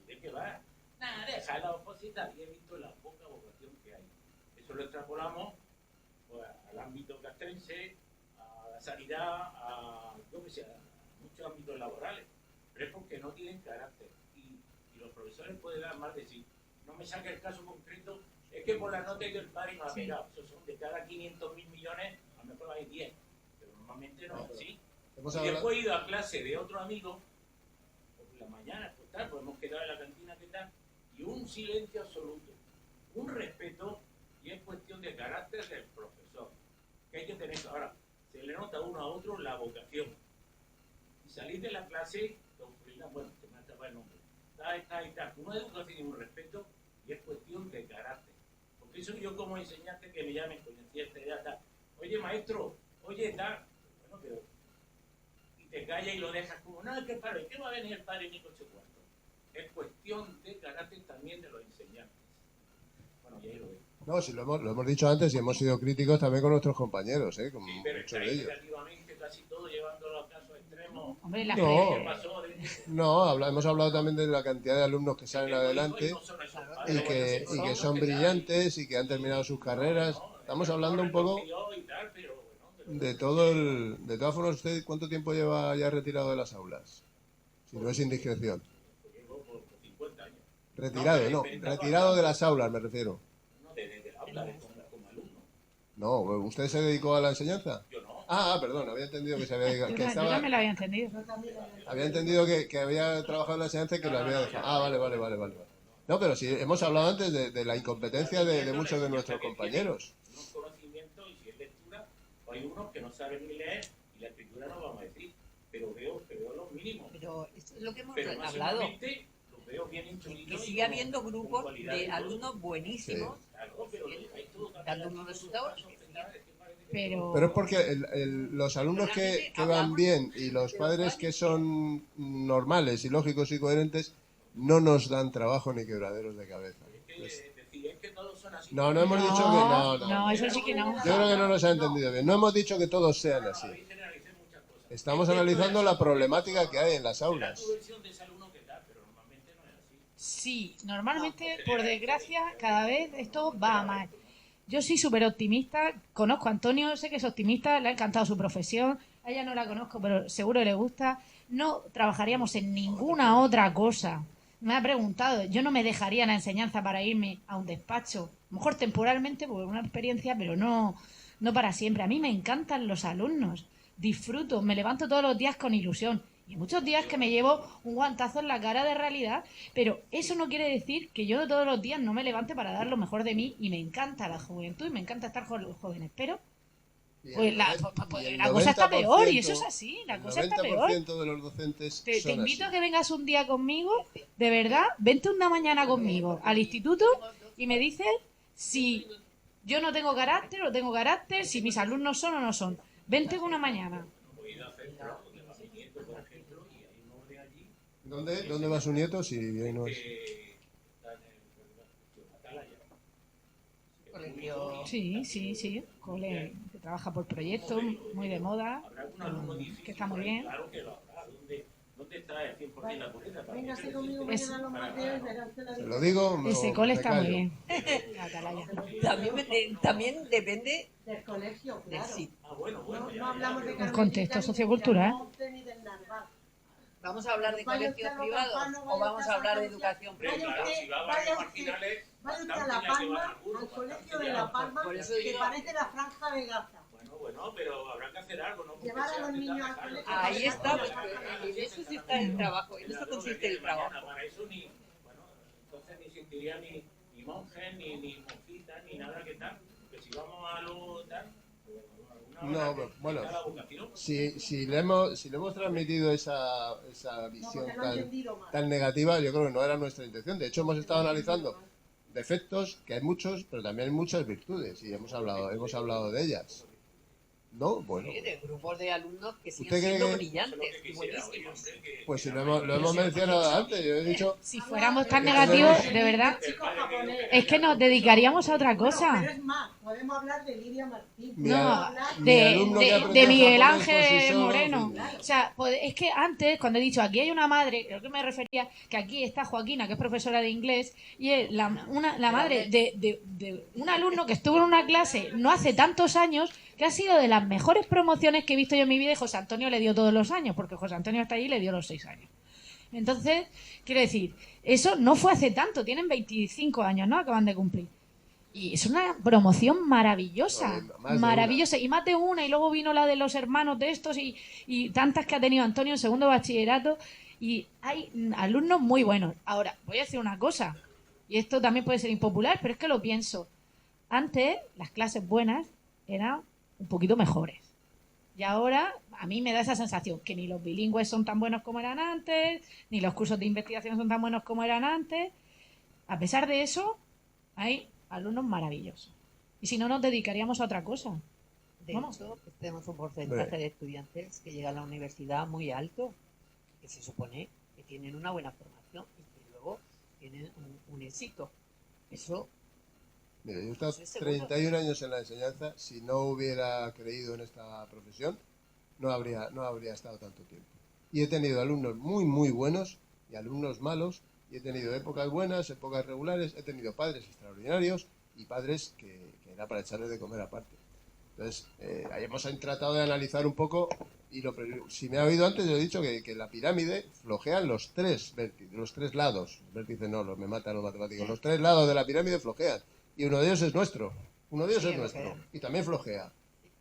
¿de qué va? Nada, deja la oposición. Y he visto la poca vocación que hay. Eso lo extrapolamos pues, al ámbito castrense, a la sanidad, a muchos ámbitos laborales. Pero es porque no tienen carácter. Y los profesores pueden dar más de sí. No me saque el caso concreto, es que por la nota que el padre me ha pegado. Eso son de cada 500.000 millones, a lo mejor hay 10. Pero normalmente no es así. Hemos Y hablado, después he ido a clase de otro amigo la mañana, pues tal, pues hemos quedado en la cantina, ¿qué tal? Y un silencio absoluto, un respeto, y es cuestión de carácter del profesor, que hay que tener. Ahora, se le nota uno a otro la vocación. Y salir de la clase, don Ferdinand, bueno, te me ha tapado el nombre, tal, una educación y un respeto, y es cuestión de carácter. Porque eso yo como enseñante que me llamen con cierta edad, tal, oye maestro, oye tal, bueno, pero, y te callas y lo dejas como, no, que padre, ¿qué va a venir el padre ni coche cuarto? Es cuestión de carácter también de los enseñantes. Bueno, ya ahí lo veo. No, si lo hemos dicho antes y hemos sido críticos también con nuestros compañeros, con Sí, pero muchos está de ahí ellos. negativamente casi todo llevándolo a casos extremos. Hombre, la No. ¿Qué pasó? No, hemos hablado también de la cantidad de alumnos que salen adelante y que son brillantes y que han terminado sus carreras. Estamos hablando un poco de todo de todas formas, ¿usted cuánto tiempo lleva ya retirado de las aulas? Si no es indiscreción. Llevo por 50 años. Retirado, no, retirado de las aulas me refiero. No, desde la aula, como alumno. No, ¿usted se dedicó a la enseñanza? Yo no. Perdón, había entendido que se había dedicado, Yo que estaba, también lo había entendido. había entendido que había trabajado en la enseñanza y que lo había dejado. Vale. No, pero sí, hemos hablado antes de la incompetencia de muchos de nuestros compañeros. Unos conocimientos, y si es lectura, hay unos que no saben ni leer, y la escritura no vamos a decir, pero veo los mínimos. Pero esto es lo que hemos Pero hablado. máximamente los veo bien Que instruidos. sigue habiendo grupos de alumnos buenísimos Claro, pero hay todo dando unos resultados. Pero es porque los alumnos que van bien y los padres que son normales y lógicos y coherentes no nos dan trabajo ni quebraderos de cabeza. No hemos dicho que no, eso sí que no. Yo creo que no nos ha entendido bien. No hemos dicho que todos sean así. Estamos analizando la problemática que hay en las aulas. Sí, normalmente, por desgracia, cada vez esto va a más. Yo soy súper optimista, conozco a Antonio, sé que es optimista, le ha encantado su profesión, a ella no la conozco, pero seguro le gusta. No trabajaríamos en ninguna otra cosa. Me ha preguntado, yo no me dejaría la enseñanza para irme a un despacho, a lo mejor temporalmente por una experiencia, pero no para siempre. A mí me encantan los alumnos, disfruto, me levanto todos los días con ilusión. Y muchos días que me llevo un guantazo en la cara de realidad, pero eso no quiere decir que yo todos los días no me levante para dar lo mejor de mí, y me encanta la juventud y me encanta estar con los jóvenes, pero pues la cosa está peor, y eso es así, la cosa está peor. El 90% de los docentes Te son invito así. a que vengas un día conmigo, de verdad, vente una mañana conmigo al instituto y me dices si yo no tengo carácter o tengo carácter, si mis alumnos son o no son. Vente una mañana. ¿Dónde va su nieto? Si ahí no es. Sí, cole que trabaja por proyectos, muy de moda, que está muy bien. ¿Dónde está el 100% la pureza? Véngase conmigo mañana a los Mateos y verá usted la Se lo digo. Ese cole está muy bien. Atalaya. También depende del colegio, del claro. sitio. No hablamos de El contexto sociocultural. ni del Narval. ¿Vamos a hablar de Vaya colegios usted a los privados campanos, o vamos vaya a hablar de usted a educación Vaya pública? usted, vaya usted a La Palma, al colegio de La Palma, Por eso que digo- parece la franja de Gaza. Bueno, pero habrá que hacer algo, ¿no? Porque Llevar a sea los que niños tal, al dejarlo. colegio. Ahí está, pues, en eso sí está el trabajo, en eso consiste el trabajo. Para eso entonces ni sentiría ni monjes, ni monjitas, ni nada que tal. Porque si vamos a lo tal, No, pero, bueno, está la vocación. si le hemos transmitido esa visión porque no he entendido mal. tan negativa, yo creo que no era nuestra intención. De hecho, hemos estado analizando defectos, que hay muchos, pero también hay muchas virtudes, y hemos hablado de ellas. ¿No? Bueno, Sí, de grupos de alumnos que siguen ¿Usted cree siendo que- brillantes Eso es lo que y quisiera, buenísimos. oye, hombre, pues si lo hemos mencionado antes, yo he dicho. Si fuéramos tan negativos, de verdad, es que nos dedicaríamos a otra cosa. Pero es más, podemos hablar de Lidia Martín. Mi No, al- mi alumno que aprendió de Miguel japonés por sí Ángel solo, Moreno. en fin. O sea, es que antes, cuando he dicho aquí hay una madre, creo que me refería que aquí está Joaquina, que es profesora de inglés, y es la madre de un alumno que estuvo en una clase no hace tantos años, que ha sido de las mejores promociones que he visto yo en mi vida, y José Antonio le dio todos los años, porque José Antonio está allí y le dio los 6 años. Entonces, quiero decir, eso no fue hace tanto, tienen 25 años, ¿no? Acaban de cumplir. Y es una promoción maravillosa, No, más de maravillosa. Y más de una, y luego vino la de los hermanos de estos y tantas que ha tenido Antonio en segundo bachillerato. Y hay alumnos muy buenos. Ahora, voy a decir una cosa, y esto también puede ser impopular, pero es que lo pienso. Antes, las clases buenas eran un poquito mejores. Y ahora, a mí me da esa sensación, que ni los bilingües son tan buenos como eran antes, ni los cursos de investigación son tan buenos como eran antes. A pesar de eso, hay alumnos maravillosos. Y si no, nos dedicaríamos a otra cosa. De Vamos. hecho, tenemos un porcentaje Hombre. de estudiantes que llegan a la universidad muy alto, que se supone que tienen una buena formación y que luego tienen un éxito. Eso, Mira, yo he estado Sí, seguro. 31 años en la enseñanza. Si no hubiera creído en esta profesión, no habría estado tanto tiempo. Y he tenido alumnos muy, muy buenos y alumnos malos. Y he tenido épocas buenas, épocas regulares. He tenido padres extraordinarios y padres que era para echarles de comer aparte. Entonces, ahí hemos tratado de analizar un poco. Y si me ha oído antes, yo he dicho que la pirámide flojean los tres lados. Vértice no, me matan los matemáticos. Los tres lados de la pirámide flojean. Y uno de ellos es nuestro. Uno de ellos Sí, es nuestro. flojea. Y también flojea.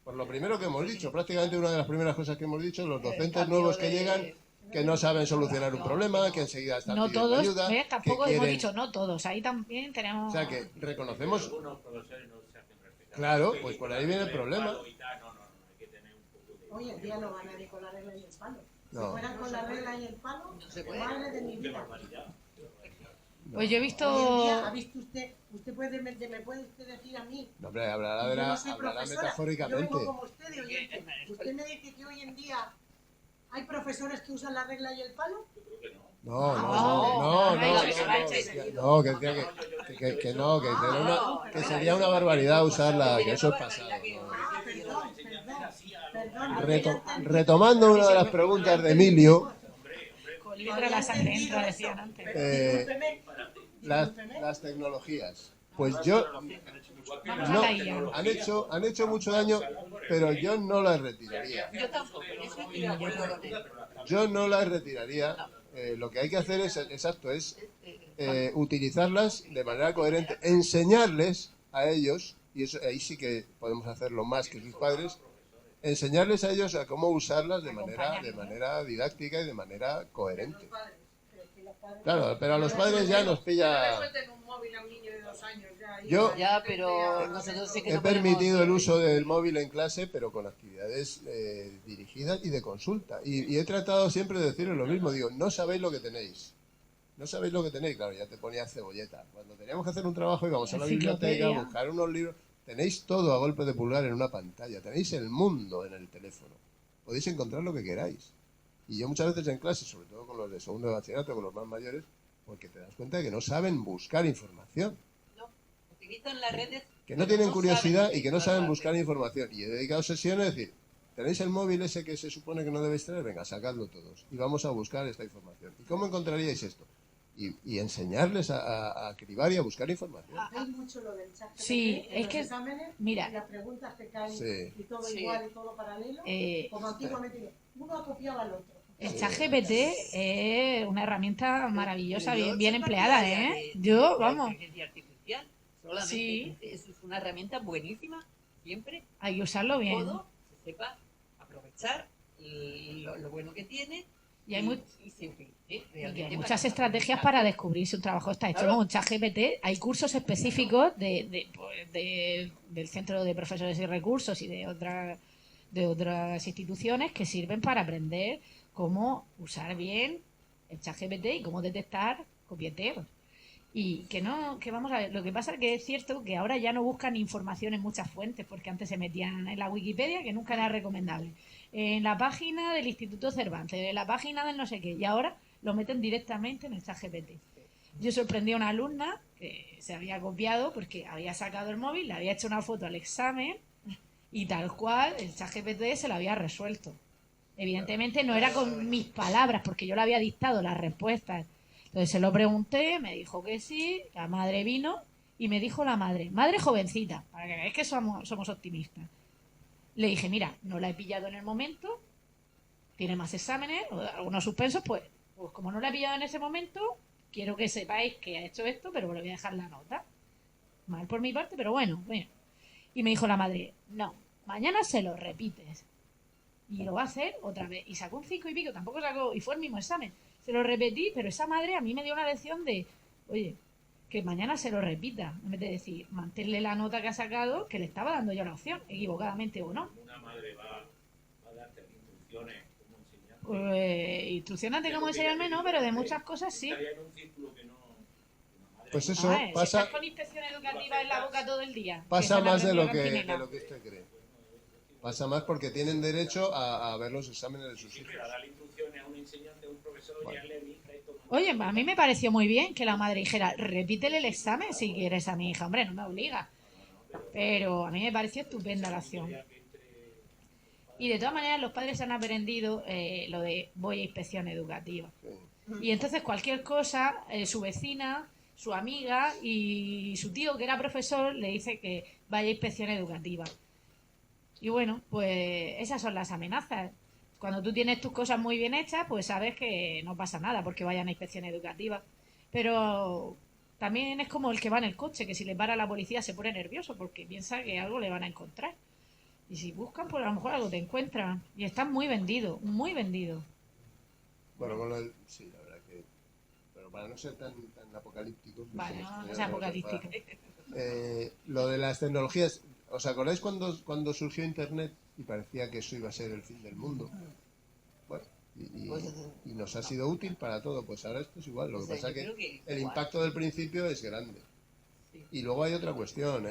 Por lo primero que hemos dicho, prácticamente una de las primeras cosas que hemos dicho, los docentes cambio nuevos que de- llegan, que no saben solucionar un problema, que enseguida están No pidiendo todos, ayuda, ¿ves? que Tampoco hemos quieren... dicho no todos. Ahí también tenemos... O sea, que reconocemos... Algunos profesores no se hacen respetar. Claro, Sí, pues por con ahí la viene el regla del problema. palo y tal, no, hay que tener un poco de... Hoy en día no va nadie con la regla y el palo. No. Si fueran con la regla y el palo, No se puede. madre de mi ¡Qué vida. barbaridad! Pues yo he Hoy en visto... día, ¿ha visto usted? Usted me puede usted decir a mí. No, hombre, hablará, Yo no soy hablará profesora, metafóricamente. Yo vengo como usted de oyente. ¿Usted me dice que hoy en día hay profesores que usan la regla y el palo? Yo creo que no. No, que decía que no, que sería que sería una barbaridad usarla, que eso es pasado. ¿No? Ah, perdón. Retomando una de las preguntas de Emilio, Con letra la sangre entra, decían antes. Discúlpeme, las tecnologías. Pues yo Vamos no, a la IA. han hecho mucho daño, pero yo no las retiraría. Yo tampoco, yo estoy de acuerdo con él. Yo no las retiraría. Lo que hay que hacer es, exacto, es utilizarlas de manera coherente, enseñarles a ellos, y eso ahí sí que podemos hacerlo más que sus padres, enseñarles a ellos a cómo usarlas de manera didáctica y de manera coherente. Claro, pero a los padres ya nos pilla... suelten un móvil a un niño de 2 años ya. Yo Ya, pero nosotros sí que he no podemos- permitido el uso del móvil en clase, pero con actividades dirigidas y de consulta. Y he tratado siempre de decirles lo mismo. Digo, no sabéis lo que tenéis. No sabéis lo que tenéis. Claro, ya te ponía cebolleta. Cuando teníamos que hacer un trabajo íbamos a la biblioteca, Enciclopedia. buscar unos libros. Tenéis todo a golpe de pulgar en una pantalla. Tenéis el mundo en el teléfono. Podéis encontrar lo que queráis. Y yo muchas veces en clase, sobre todo con los de segundo de bachillerato, con los más mayores, porque te das cuenta de que no saben buscar información. No, utilizan las redes... Que no tienen curiosidad saben y que no saben utilizarlas. buscar información. Y he dedicado sesiones a decir, ¿tenéis el móvil ese que se supone que no debéis tener? Venga, sacadlo todos. Y vamos a buscar esta información. ¿Y cómo encontraríais esto? Y enseñarles a cribar y a buscar información. Hay mucho lo del chat. Sí, en es los que- exámenes, mira. y las preguntas que caen Sí. y todo Sí. igual y todo paralelo, como antiguamente. Uno ha copiado al otro. El Sí. chat GPT es una herramienta maravillosa, Yo bien, bien soy empleada, partidaria ¿eh? de Yo, la vamos, inteligencia artificial. Solamente Sí. eso es una herramienta buenísima. Siempre hay que usarlo bien. todo se sepa aprovechar lo bueno que tiene Y hay, y se utilice y realmente hay para muchas sacar estrategias ventaja. para descubrir si un trabajo está hecho. Claro. ¿No? Un chat GPT, hay cursos específicos del Centro de Profesores y Recursos y de otras instituciones que sirven para aprender cómo usar bien el chat GPT y cómo detectar copieteos. Y que no, que vamos a ver, lo que pasa es que es cierto que ahora ya no buscan información en muchas fuentes, porque antes se metían en la Wikipedia, que nunca era recomendable, en la página del Instituto Cervantes, en la página del no sé qué, y ahora lo meten directamente en el chat GPT. Yo sorprendí a una alumna que se había copiado porque había sacado el móvil, le había hecho una foto al examen y tal cual el chat GPT se lo había resuelto. Evidentemente no era con mis palabras, porque yo le había dictado las respuestas. Entonces se lo pregunté, me dijo que sí, la madre vino y me dijo la madre jovencita, para que veáis que somos optimistas. Le dije, mira, no la he pillado en el momento, tiene más exámenes, o algunos suspensos, pues como no la he pillado en ese momento, quiero que sepáis que ha hecho esto, pero le voy a dejar la nota. Mal por mi parte, pero bueno. Y me dijo la madre, no, mañana se lo repites. Y lo va a hacer otra vez. Y sacó un 5 y pico, tampoco sacó, y fue el mismo examen. Se lo repetí, pero esa madre a mí me dio una lección de, oye, que mañana se lo repita. En vez de decir, mantenerle la nota que ha sacado, que le estaba dando yo la opción, equivocadamente o no. Una madre va a darte instrucciones como enseñar. Pues, instrucciones de cómo enseñarme no, pero de muchas cosas sí. Estaría en un círculo que no. Pues eso A ver, si pasa, estás con inspección educativa en la boca todo el día. pasa que se más la de lo aprendió que Cantinela. usted cree. Pasa más porque tienen derecho a ver los exámenes de sus Sí, hijos. pero a darle instrucciones a un enseñante, a un profesor, Bueno. ya le elija esto. Oye, a mí me pareció muy bien que la madre dijera, repítele el examen si quieres a mi hija. Hombre, no me obliga. Pero a mí me pareció estupenda la acción. Y de todas maneras los padres han aprendido lo de voy a inspección educativa. Sí. Y entonces cualquier cosa, su vecina, su amiga y su tío que era profesor le dice que vaya a inspección educativa. Y bueno, pues esas son las amenazas. Cuando tú tienes tus cosas muy bien hechas, pues sabes que no pasa nada porque vayan a inspección educativa. Pero también es como el que va en el coche, que si le para la policía se pone nervioso porque piensa que algo le van a encontrar. Y si buscan, pues a lo mejor algo te encuentran. Y están muy vendidos, muy vendidos. Bueno, con lo del, sí, la verdad que... Pero para no ser tan apocalípticos... Vale, dijimos, no señor, sea vamos a apocalíptico. lo de las tecnologías, ¿os acordáis cuando surgió Internet y parecía que eso iba a ser el fin del mundo? Bueno, y nos ha sido útil para todo, pues ahora esto es igual, lo que pasa es que el impacto del principio es grande. Y luego hay otra cuestión,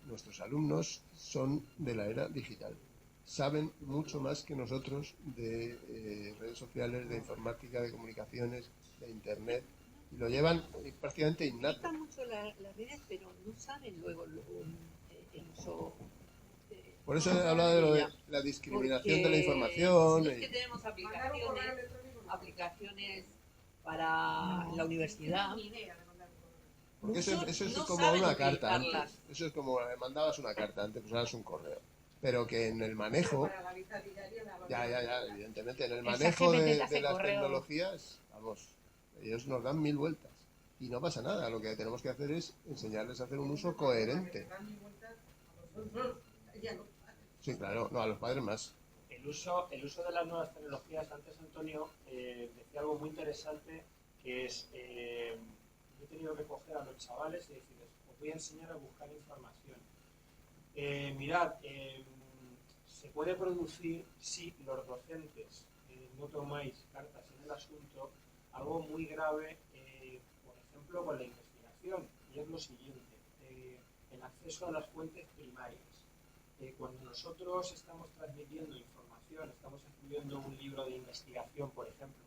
nuestros alumnos son de la era digital, saben mucho más que nosotros de redes sociales, de informática, de comunicaciones, de Internet, y lo llevan prácticamente innato. Utilizan mucho las redes, pero no saben luego el uso. Por eso he hablado de lo de la discriminación de la información. Es que tenemos aplicaciones para la universidad. Porque eso es no como saben una carta utilizarlas. antes. Eso es como mandabas una carta antes, pues ahora es un correo. Pero que en el manejo, ya, evidentemente, en el manejo ChatGPT te de hace las correo. tecnologías, vamos, ellos nos dan 1000 vueltas. Y no pasa nada, lo que tenemos que hacer es enseñarles a hacer un uso coherente. Sí, claro, no, a los padres más. El uso de las nuevas tecnologías, antes Antonio decía algo muy interesante, que es, yo he tenido que coger a los chavales y decirles, os voy a enseñar a buscar información. Mirad, se puede producir, si los docentes no tomáis cartas en el asunto, algo muy grave, por ejemplo, con la investigación, y es lo siguiente, el acceso a las fuentes primarias. Cuando nosotros estamos transmitiendo información, estamos escribiendo un libro de investigación, por ejemplo,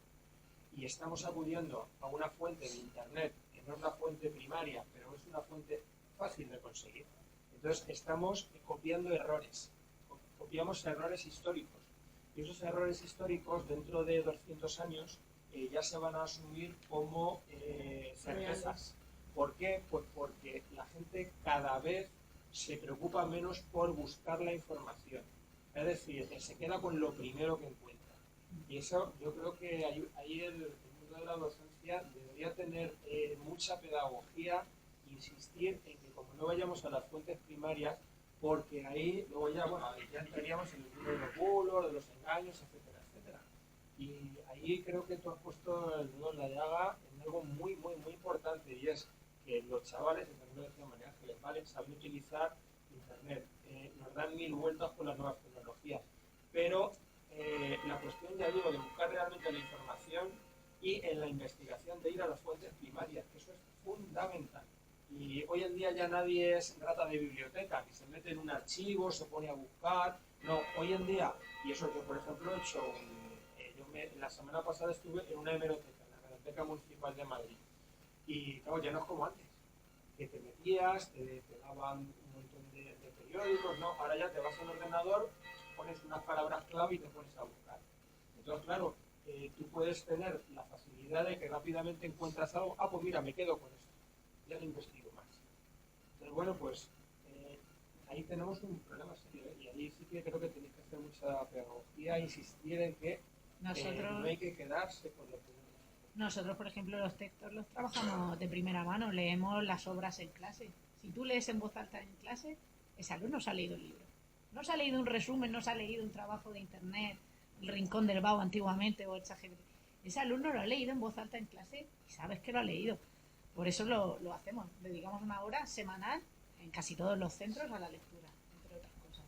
y estamos acudiendo a una fuente de Internet, que no es la fuente primaria, pero es una fuente fácil de conseguir. Entonces estamos copiando errores, copiamos errores históricos, y esos errores históricos dentro de 200 años ya se van a asumir como certezas. ¿Por qué? Pues porque la gente cada vez se preocupa menos por buscar la información. Es decir, se queda con lo primero que encuentra. Y eso yo creo que ahí el mundo de la docencia debería tener mucha pedagogía, insistir en que como no vayamos a las fuentes primarias, porque ahí luego ya entraríamos en el mundo de los bulos, de los engaños, etcétera, etcétera. Y ahí creo que tú has puesto el dedo en la llaga en algo muy, muy, muy importante, y es que los chavales, y también lo decía María Ángeles, ¿vale?, saben utilizar Internet, nos dan 1000 vueltas con las nuevas tecnologías, pero la cuestión, ya digo, de buscar realmente la información y en la investigación de ir a las fuentes primarias, que eso es fundamental. Y hoy en día ya nadie es rata de biblioteca, que se mete en un archivo, se pone a buscar. No, hoy en día, y eso yo por ejemplo he hecho, la semana pasada estuve en una hemeroteca, en la Hemeroteca Municipal de Madrid. Y claro, ya no es como antes, que te metías, te daban un montón de periódicos, ¿no? Ahora ya te vas al ordenador, pones unas palabras clave y te pones a buscar. Entonces, claro, tú puedes tener la facilidad de que rápidamente encuentras algo, pues mira, me quedo con esto, ya no investigo más. Entonces, bueno, pues ahí tenemos un problema serio, y ahí sí que creo que tenéis que hacer mucha pedagogía, insistir en que no hay que quedarse con lo que... Nosotros, por ejemplo, los textos los trabajamos de primera mano, leemos las obras en clase. Si tú lees en voz alta en clase, ese alumno se ha leído el libro. No se ha leído un resumen, no se ha leído un trabajo de internet, el Rincón del Vago antiguamente o el ChatGPT. Ese alumno lo ha leído en voz alta en clase y sabes que lo ha leído. Por eso lo hacemos. Dedicamos una hora semanal en casi todos los centros a la lectura, entre otras cosas.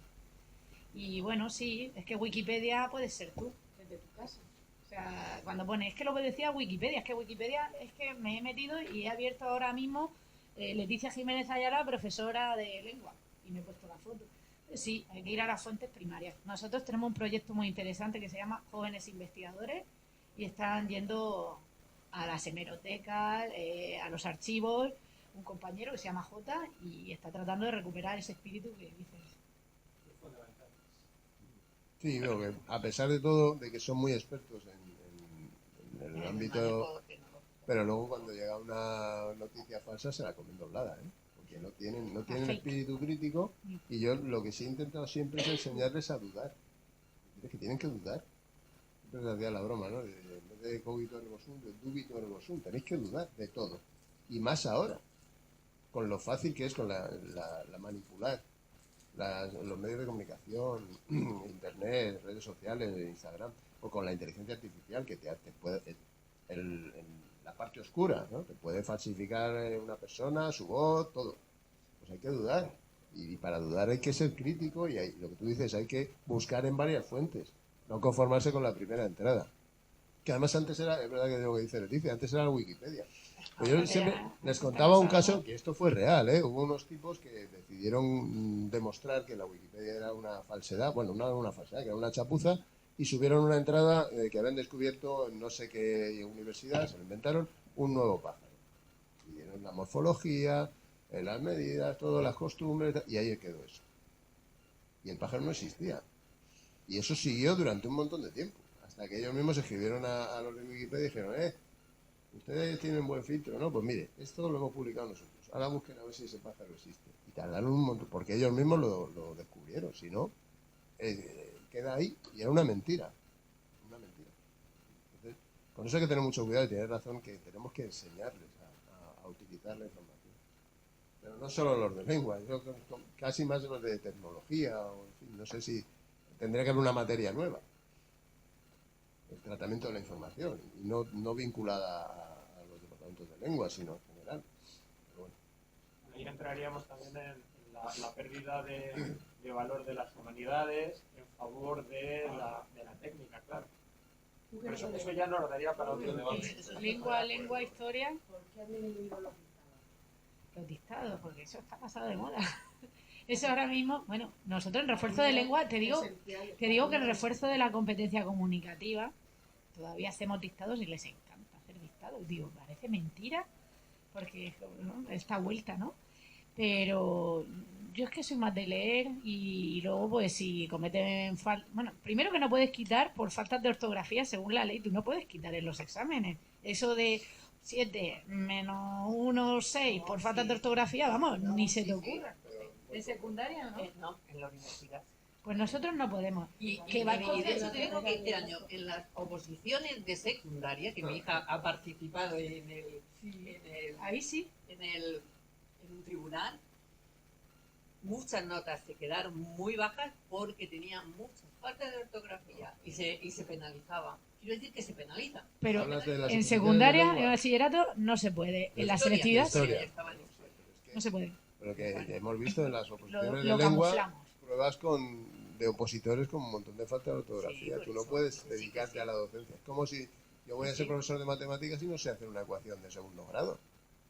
Y bueno, sí, es que Wikipedia puedes ser tú, desde tu casa. O sea, cuando pones, es que lo que decía Wikipedia, es que me he metido y he abierto ahora mismo Leticia Jiménez Ayala, profesora de lengua, y me he puesto la foto. Sí, hay que ir a las fuentes primarias. Nosotros tenemos un proyecto muy interesante que se llama Jóvenes Investigadores y están yendo a las hemerotecas, a los archivos, un compañero que se llama Jota y está tratando de recuperar ese espíritu que dices. Es fundamental. Sí, veo que a pesar de todo, de que son muy expertos en el ámbito, pero luego cuando llega una noticia falsa se la comen doblada, ¿eh? Porque no tienen espíritu crítico y yo lo que sí he intentado siempre es enseñarles a dudar. Es que tienen que dudar. Siempre les hacía la broma, ¿no? En vez de cogito ergo sum, de dubito ergo sum. Tenéis que dudar de todo. Y más ahora, con lo fácil que es con la manipular. Los medios de comunicación, internet, redes sociales, Instagram, o con la inteligencia artificial que te puede, en la parte oscura, ¿no? Te puede falsificar una persona, su voz, todo. Pues hay que dudar. Y para dudar hay que ser crítico y lo que tú dices, hay que buscar en varias fuentes, no conformarse con la primera entrada. Que además antes era, es verdad que lo que dice Leticia, antes era la Wikipedia. Pues yo siempre les contaba un caso que esto fue real, ¿eh? Hubo unos tipos que decidieron demostrar que la Wikipedia era una falsedad, bueno, no era una falsedad, que era una chapuza, y subieron una entrada que habían descubierto en no sé qué universidad, se lo inventaron, un nuevo pájaro. Y dieron la morfología, las medidas, todas las costumbres, y ahí quedó eso. Y el pájaro no existía. Y eso siguió durante un montón de tiempo, hasta que ellos mismos escribieron a los de Wikipedia y dijeron, ustedes tienen buen filtro, ¿no? Pues mire, esto lo hemos publicado nosotros. Ahora busquen a ver si ese pájaro existe. Y tardaron un montón, porque ellos mismos lo descubrieron. Si no, queda ahí y era una mentira. Una mentira. Entonces, con eso hay que tener mucho cuidado y tener razón que tenemos que enseñarles a utilizar la información. Pero no solo los de lengua, yo creo que casi más los de tecnología, o en fin, no sé si tendría que haber una materia nueva. El tratamiento de la información, y no vinculada a los departamentos de lengua, sino en general. Pero bueno. Ahí entraríamos también en la pérdida de valor de las humanidades en favor de la técnica, claro. Pero eso ya nos lo daría para otro debate. Lengua, historia. ¿Por qué han disminuido los dictados? Los dictados, porque eso está pasado de moda. Eso ahora mismo, bueno, nosotros en refuerzo de lengua, te digo que el refuerzo de la competencia comunicativa, todavía hacemos dictados y les encanta hacer dictados. Digo, parece mentira, porque ¿no? Esta vuelta, ¿no? Pero yo es que soy más de leer y luego, pues, si cometen falta... Bueno, primero que no puedes quitar por faltas de ortografía según la ley, tú no puedes quitar en los exámenes. Eso de 7 menos 1, 6 por faltas de ortografía, vamos, ni se te ocurra. ¿En secundaria no? No, en la universidad. Pues nosotros no podemos. Y Que va con de hecho te digo que el este año en las oposiciones de secundaria, que mi hija ha participado en Ahí sí. en un tribunal, muchas notas se quedaron muy bajas porque tenían muchas faltas de ortografía y se penalizaba. Quiero decir que se penaliza. Pero Hablas de las en oposiciones secundaria, de lengua. en bachillerato, no se puede. En la selectividad, Historia. no se puede. Pero que hemos visto en las oposiciones Lo de lengua camuflamos. pruebas de opositores con un montón de falta de ortografía. Sí, Tú por no eso. puedes Sí, dedicarte sí. a la docencia. Es como si yo voy a ser profesor de matemáticas y no sé hacer una ecuación de segundo grado.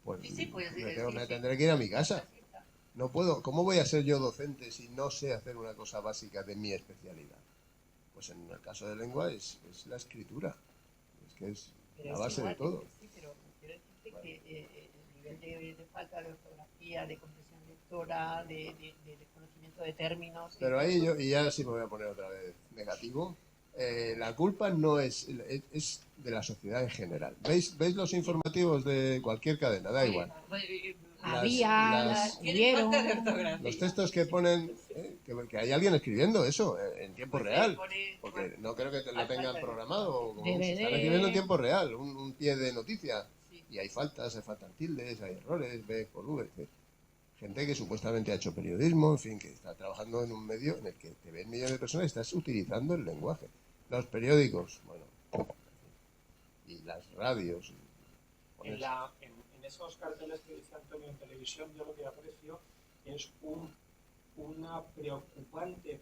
Pues, me tendré que ir a mi casa. No puedo. ¿Cómo voy a ser yo docente si no sé hacer una cosa básica de mi especialidad? Pues en el caso de lengua es la escritura. Es que es Pero la es base igual, de todo. Sí, pero quiero decirte que el nivel de falta de ortografía, de comprensión lectora, de desconocimiento de términos... Pero ahí yo, y ya sí me voy a poner otra vez negativo, la culpa no es de la sociedad en general. ¿Veis los informativos de cualquier cadena? Da igual. Hubieron. Los textos que ponen, que hay alguien escribiendo eso en tiempo real, porque no creo que lo tengan programado, como se están escribiendo en tiempo real, un pie de noticia, y hay faltas, se faltan tildes, hay errores, B por V, etc. gente que supuestamente ha hecho periodismo, en fin, que está trabajando en un medio en el que te ven millones de personas y estás utilizando el lenguaje. Los periódicos, bueno, y las radios. En esos carteles que dice Antonio en televisión, yo lo que aprecio es una preocupante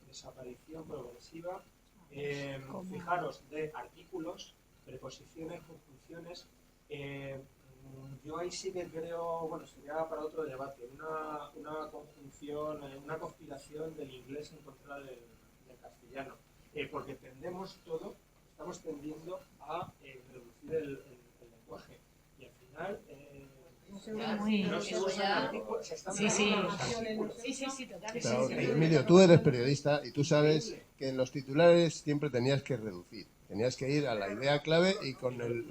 desaparición progresiva, fijaros, de artículos, preposiciones, conjunciones. Yo ahí sí que creo, bueno, sería para otro debate, una conjunción, una conspiración del inglés en contra del castellano, porque estamos tendiendo a reducir el lenguaje y al final no se usan artículos, se están perdiendo los artículos. Sí, totalmente. Claro, Emilio, tú eres periodista y tú sabes que en los titulares siempre tenías que reducir. Tenías que ir a la idea clave y con el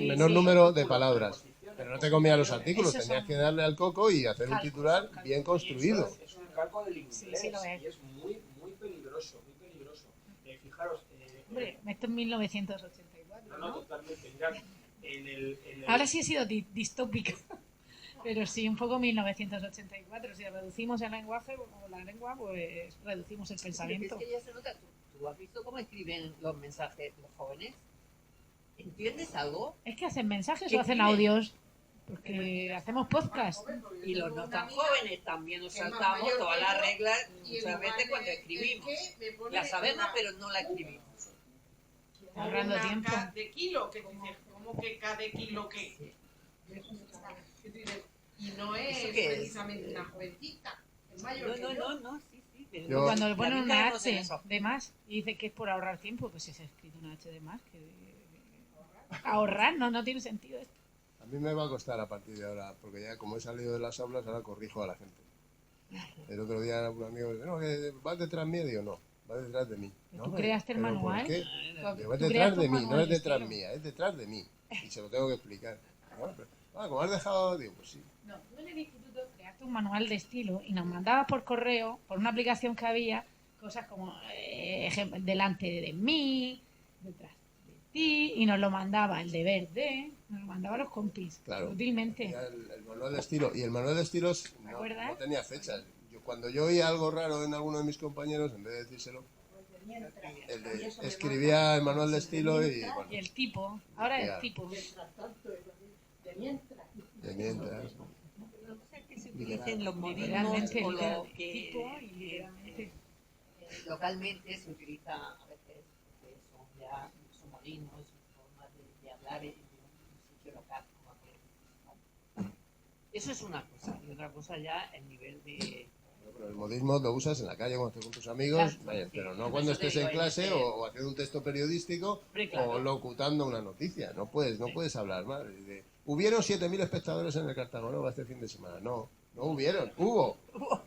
menor número de palabras. Pero no te comías los artículos, tenías que darle al coco y hacer un titular bien construido. Es un calco del inglés Sí, lo es. y es muy peligroso, muy peligroso. Fijaros... Hombre, esto es 1984, no, ¿no? totalmente. Mirad, en el Ahora sí he sido distópica, pero sí, un poco 1984. Si reducimos el lenguaje o la lengua, pues reducimos el pensamiento. Es que ya se nota, ¿tú has visto cómo escriben los mensajes los jóvenes? ¿Entiendes algo? ¿Es que hacen mensajes ¿Qué o hacen escriben? audios? Porque hacemos podcast. Y los no tan jóvenes también nos saltamos todas las reglas muchas veces cuando escribimos. La sabemos, pero no la escribimos. Ahorrando tiempo. De kilo, que dices, ¿cómo que cada kilo qué? Y no es ¿Eso qué es? precisamente una jovencita, es mayor que yo. No, sí. Pero Yo- Cuando le ponen una caemos en H eso. de más y dice que es por ahorrar tiempo, pues si se ha escrito una H de más, que ahorrar no tiene sentido esto. A mí me va a costar a partir de ahora, porque ya como he salido de las aulas, ahora corrijo a la gente. El otro día un amigo me dice, no, que vas detrás mío, digo, no, vas detrás de mí. ¿Pero No, tú creaste el ¿pero manual? ¿por qué? Tú Digo, es creaste detrás un de mí, manual no es de detrás estilo. mía, es detrás de mí. Y se lo tengo que explicar. Bueno, pero, como has dejado, digo, pues sí. No, tú en el instituto creaste un manual de estilo y nos mandabas por correo, por una aplicación que había, cosas como delante de mí, detrás de ti, y nos lo mandaba el deber de, nos lo mandaba a los compis, Claro. útilmente. Tenía el manual de estilo. Y el manual de estilos no acuerdas? tenía fechas. Cuando yo oía algo raro en alguno de mis compañeros, en vez de decírselo, escribía el manual de estilo y bueno, Y el tipo, ahora Ya. el tipo. de mientras. No sé que se utilicen los modismos Literalmente, o lo que tipo y literalmente. localmente se utiliza a veces, que son modismos, son formas de hablar en un sitio local. Como aquel. Eso es una cosa, y otra cosa ya el nivel de... Pero el modismo lo usas en la calle cuando estés con tus amigos, Claro, vaya, sí. pero no Por cuando eso te estés digo, en clase en o haciendo un texto periodístico Hombre, claro. o locutando una noticia. No puedes hablar mal. Hubieron 7.000 espectadores en el Cartagonova este fin de semana. No hubieron. Hubo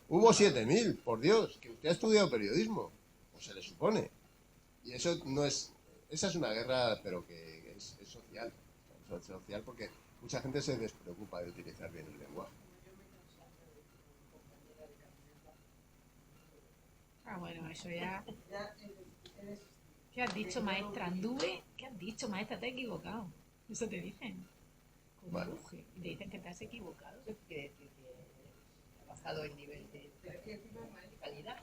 7.000, por Dios, que usted ha estudiado periodismo, o se le supone. Y eso no es... Esa es una guerra, pero que es social. Es social porque mucha gente se despreocupa de utilizar bien el lenguaje. Ah, bueno, eso ya. Ya eres ¿Qué has dicho, maestra? Anduve. ¿Qué has dicho, maestra? Te has equivocado. Eso te dicen. Con Vale. empuje. Y te dicen que te has equivocado. Eso quiere decir que ha bajado el nivel de calidad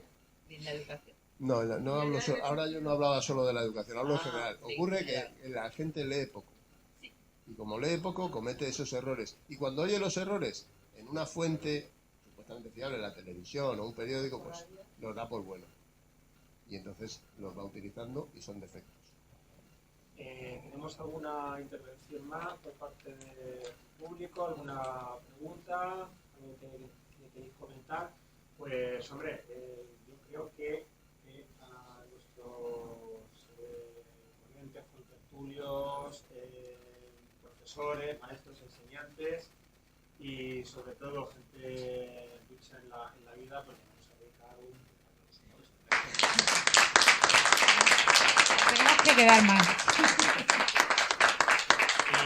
en la educación. No hablo ahora yo no hablaba solo de la educación, hablo en Ah, general. sí, Ocurre general. que la gente lee poco. Sí. Y como lee poco, comete esos errores. Y cuando oye los errores en una fuente supuestamente fiable, la televisión o un periódico, pues los da por bueno. Y entonces los va utilizando y son defectos. ¿Tenemos alguna intervención más por parte del público? ¿Alguna pregunta? ¿Algo que queréis comentar? Pues, hombre, yo creo que a nuestros ponentes, contertulios, profesores, maestros, enseñantes y sobre todo gente ducha en la vida, pues vamos a dedicar Tenemos que quedar más.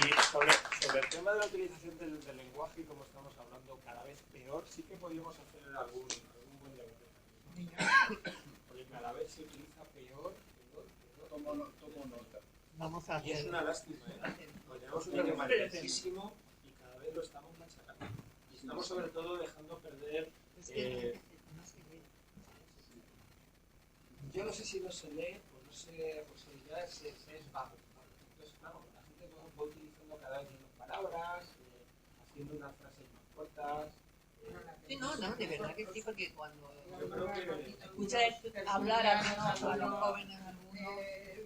Y sobre el tema de la utilización del lenguaje y como estamos hablando cada vez peor, sí que podríamos hacer algún buen debate. Porque cada vez se utiliza peor. Tomo nota. Vamos a Y es hacer... una lástima, ¿eh? Porque tenemos un idioma bellísimo y cada vez lo estamos machacando. Y Estamos sobre todo dejando perder. Es que no se ve. Yo no sé si no se lee o no sé, pues ya se es vago. Entonces, claro, la gente va utilizando cada vez menos palabras, haciendo unas frases más cortas. Sí, no, de verdad que sí, porque cuando Yo creo que escuchas hablar a los jóvenes,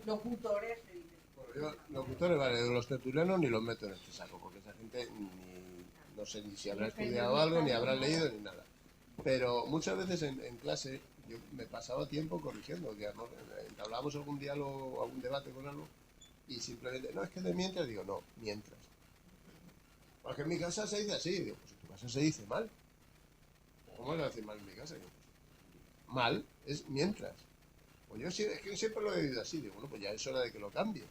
locutores, se dice. Bueno, yo, locutores, vale, de los tertulianos ni los meto en este saco, porque esa gente no sé ni si habrá estudiado algo, ni habrá leído, ni nada. Pero muchas veces en clase yo me pasaba tiempo corrigiendo, digamos, hablábamos algún diálogo, algún debate con algo, y simplemente, no, es que de mientras, digo, no, mientras. Porque en mi casa se dice así, digo, pues en tu casa se dice mal. ¿Cómo vas a decir mal en mi casa? Digo, pues, mal es mientras. Pues yo es que siempre lo he oído así, digo, bueno, pues ya es hora de que lo cambies.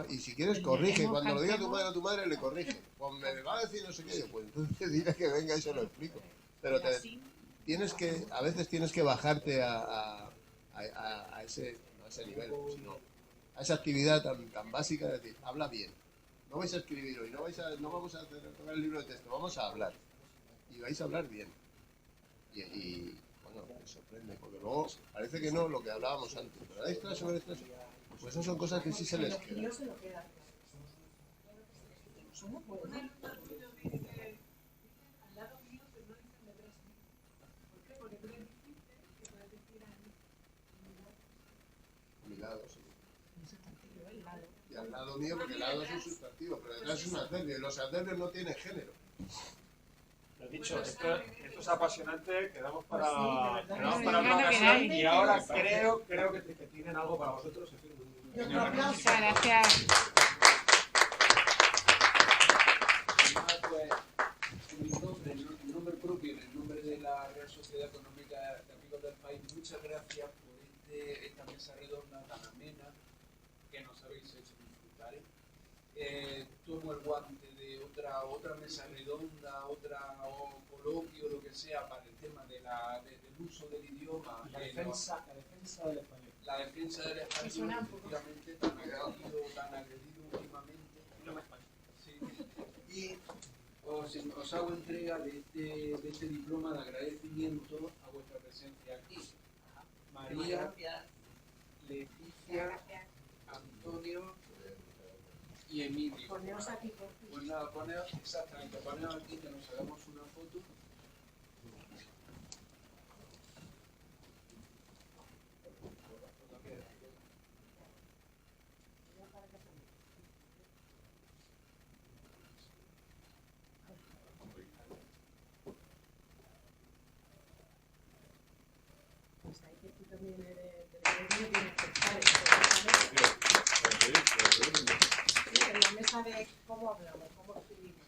Y si quieres, corrige. Cuando lo diga a tu madre, le corrige. Cuando me va a decir no sé qué, pues entonces dile que venga y se lo explico. Pero a veces tienes que bajarte a ese nivel, sino a esa actividad tan básica de decir, habla bien. No vais a escribir hoy, no vamos a tocar el libro de texto, vamos a hablar. Y vais a hablar bien. Y bueno, me sorprende, porque luego parece que no lo que hablábamos antes. Pero extra sobre extra, pues esas son cosas que sí se les quedan. No se lo queda. Mi lado, sí. Y al lado mío, porque el lado es un sustantivo, pero detrás es un adverbio. Y los adverbios no tienen género. Lo dicho, esto es apasionante, quedamos para sí, otra claro que ocasión hay. y ahora creo que tienen algo para vosotros. En fin, Muchas gracias. Pues, en mi nombre propio, en el nombre de la Real Sociedad Económica de Amigos del País, muchas gracias por esta mesa redonda tan amena que nos habéis hecho disfrutar. Tomo el guante de otra mesa redonda, o coloquio, lo que sea, para el tema del uso del idioma. la defensa del español. La defensa del español, suena un poco. efectivamente, tan agredido últimamente. Sí. Y os hago entrega de este diploma de agradecimiento a vuestra presencia aquí. María, Leticia, Antonio y Emilio. Poneos aquí, Pues nada, poneos aquí que nos hagamos una foto. pues ahí que tú también eres del gremio, tienes que estar en la mesa de cómo hablamos, cómo escribimos.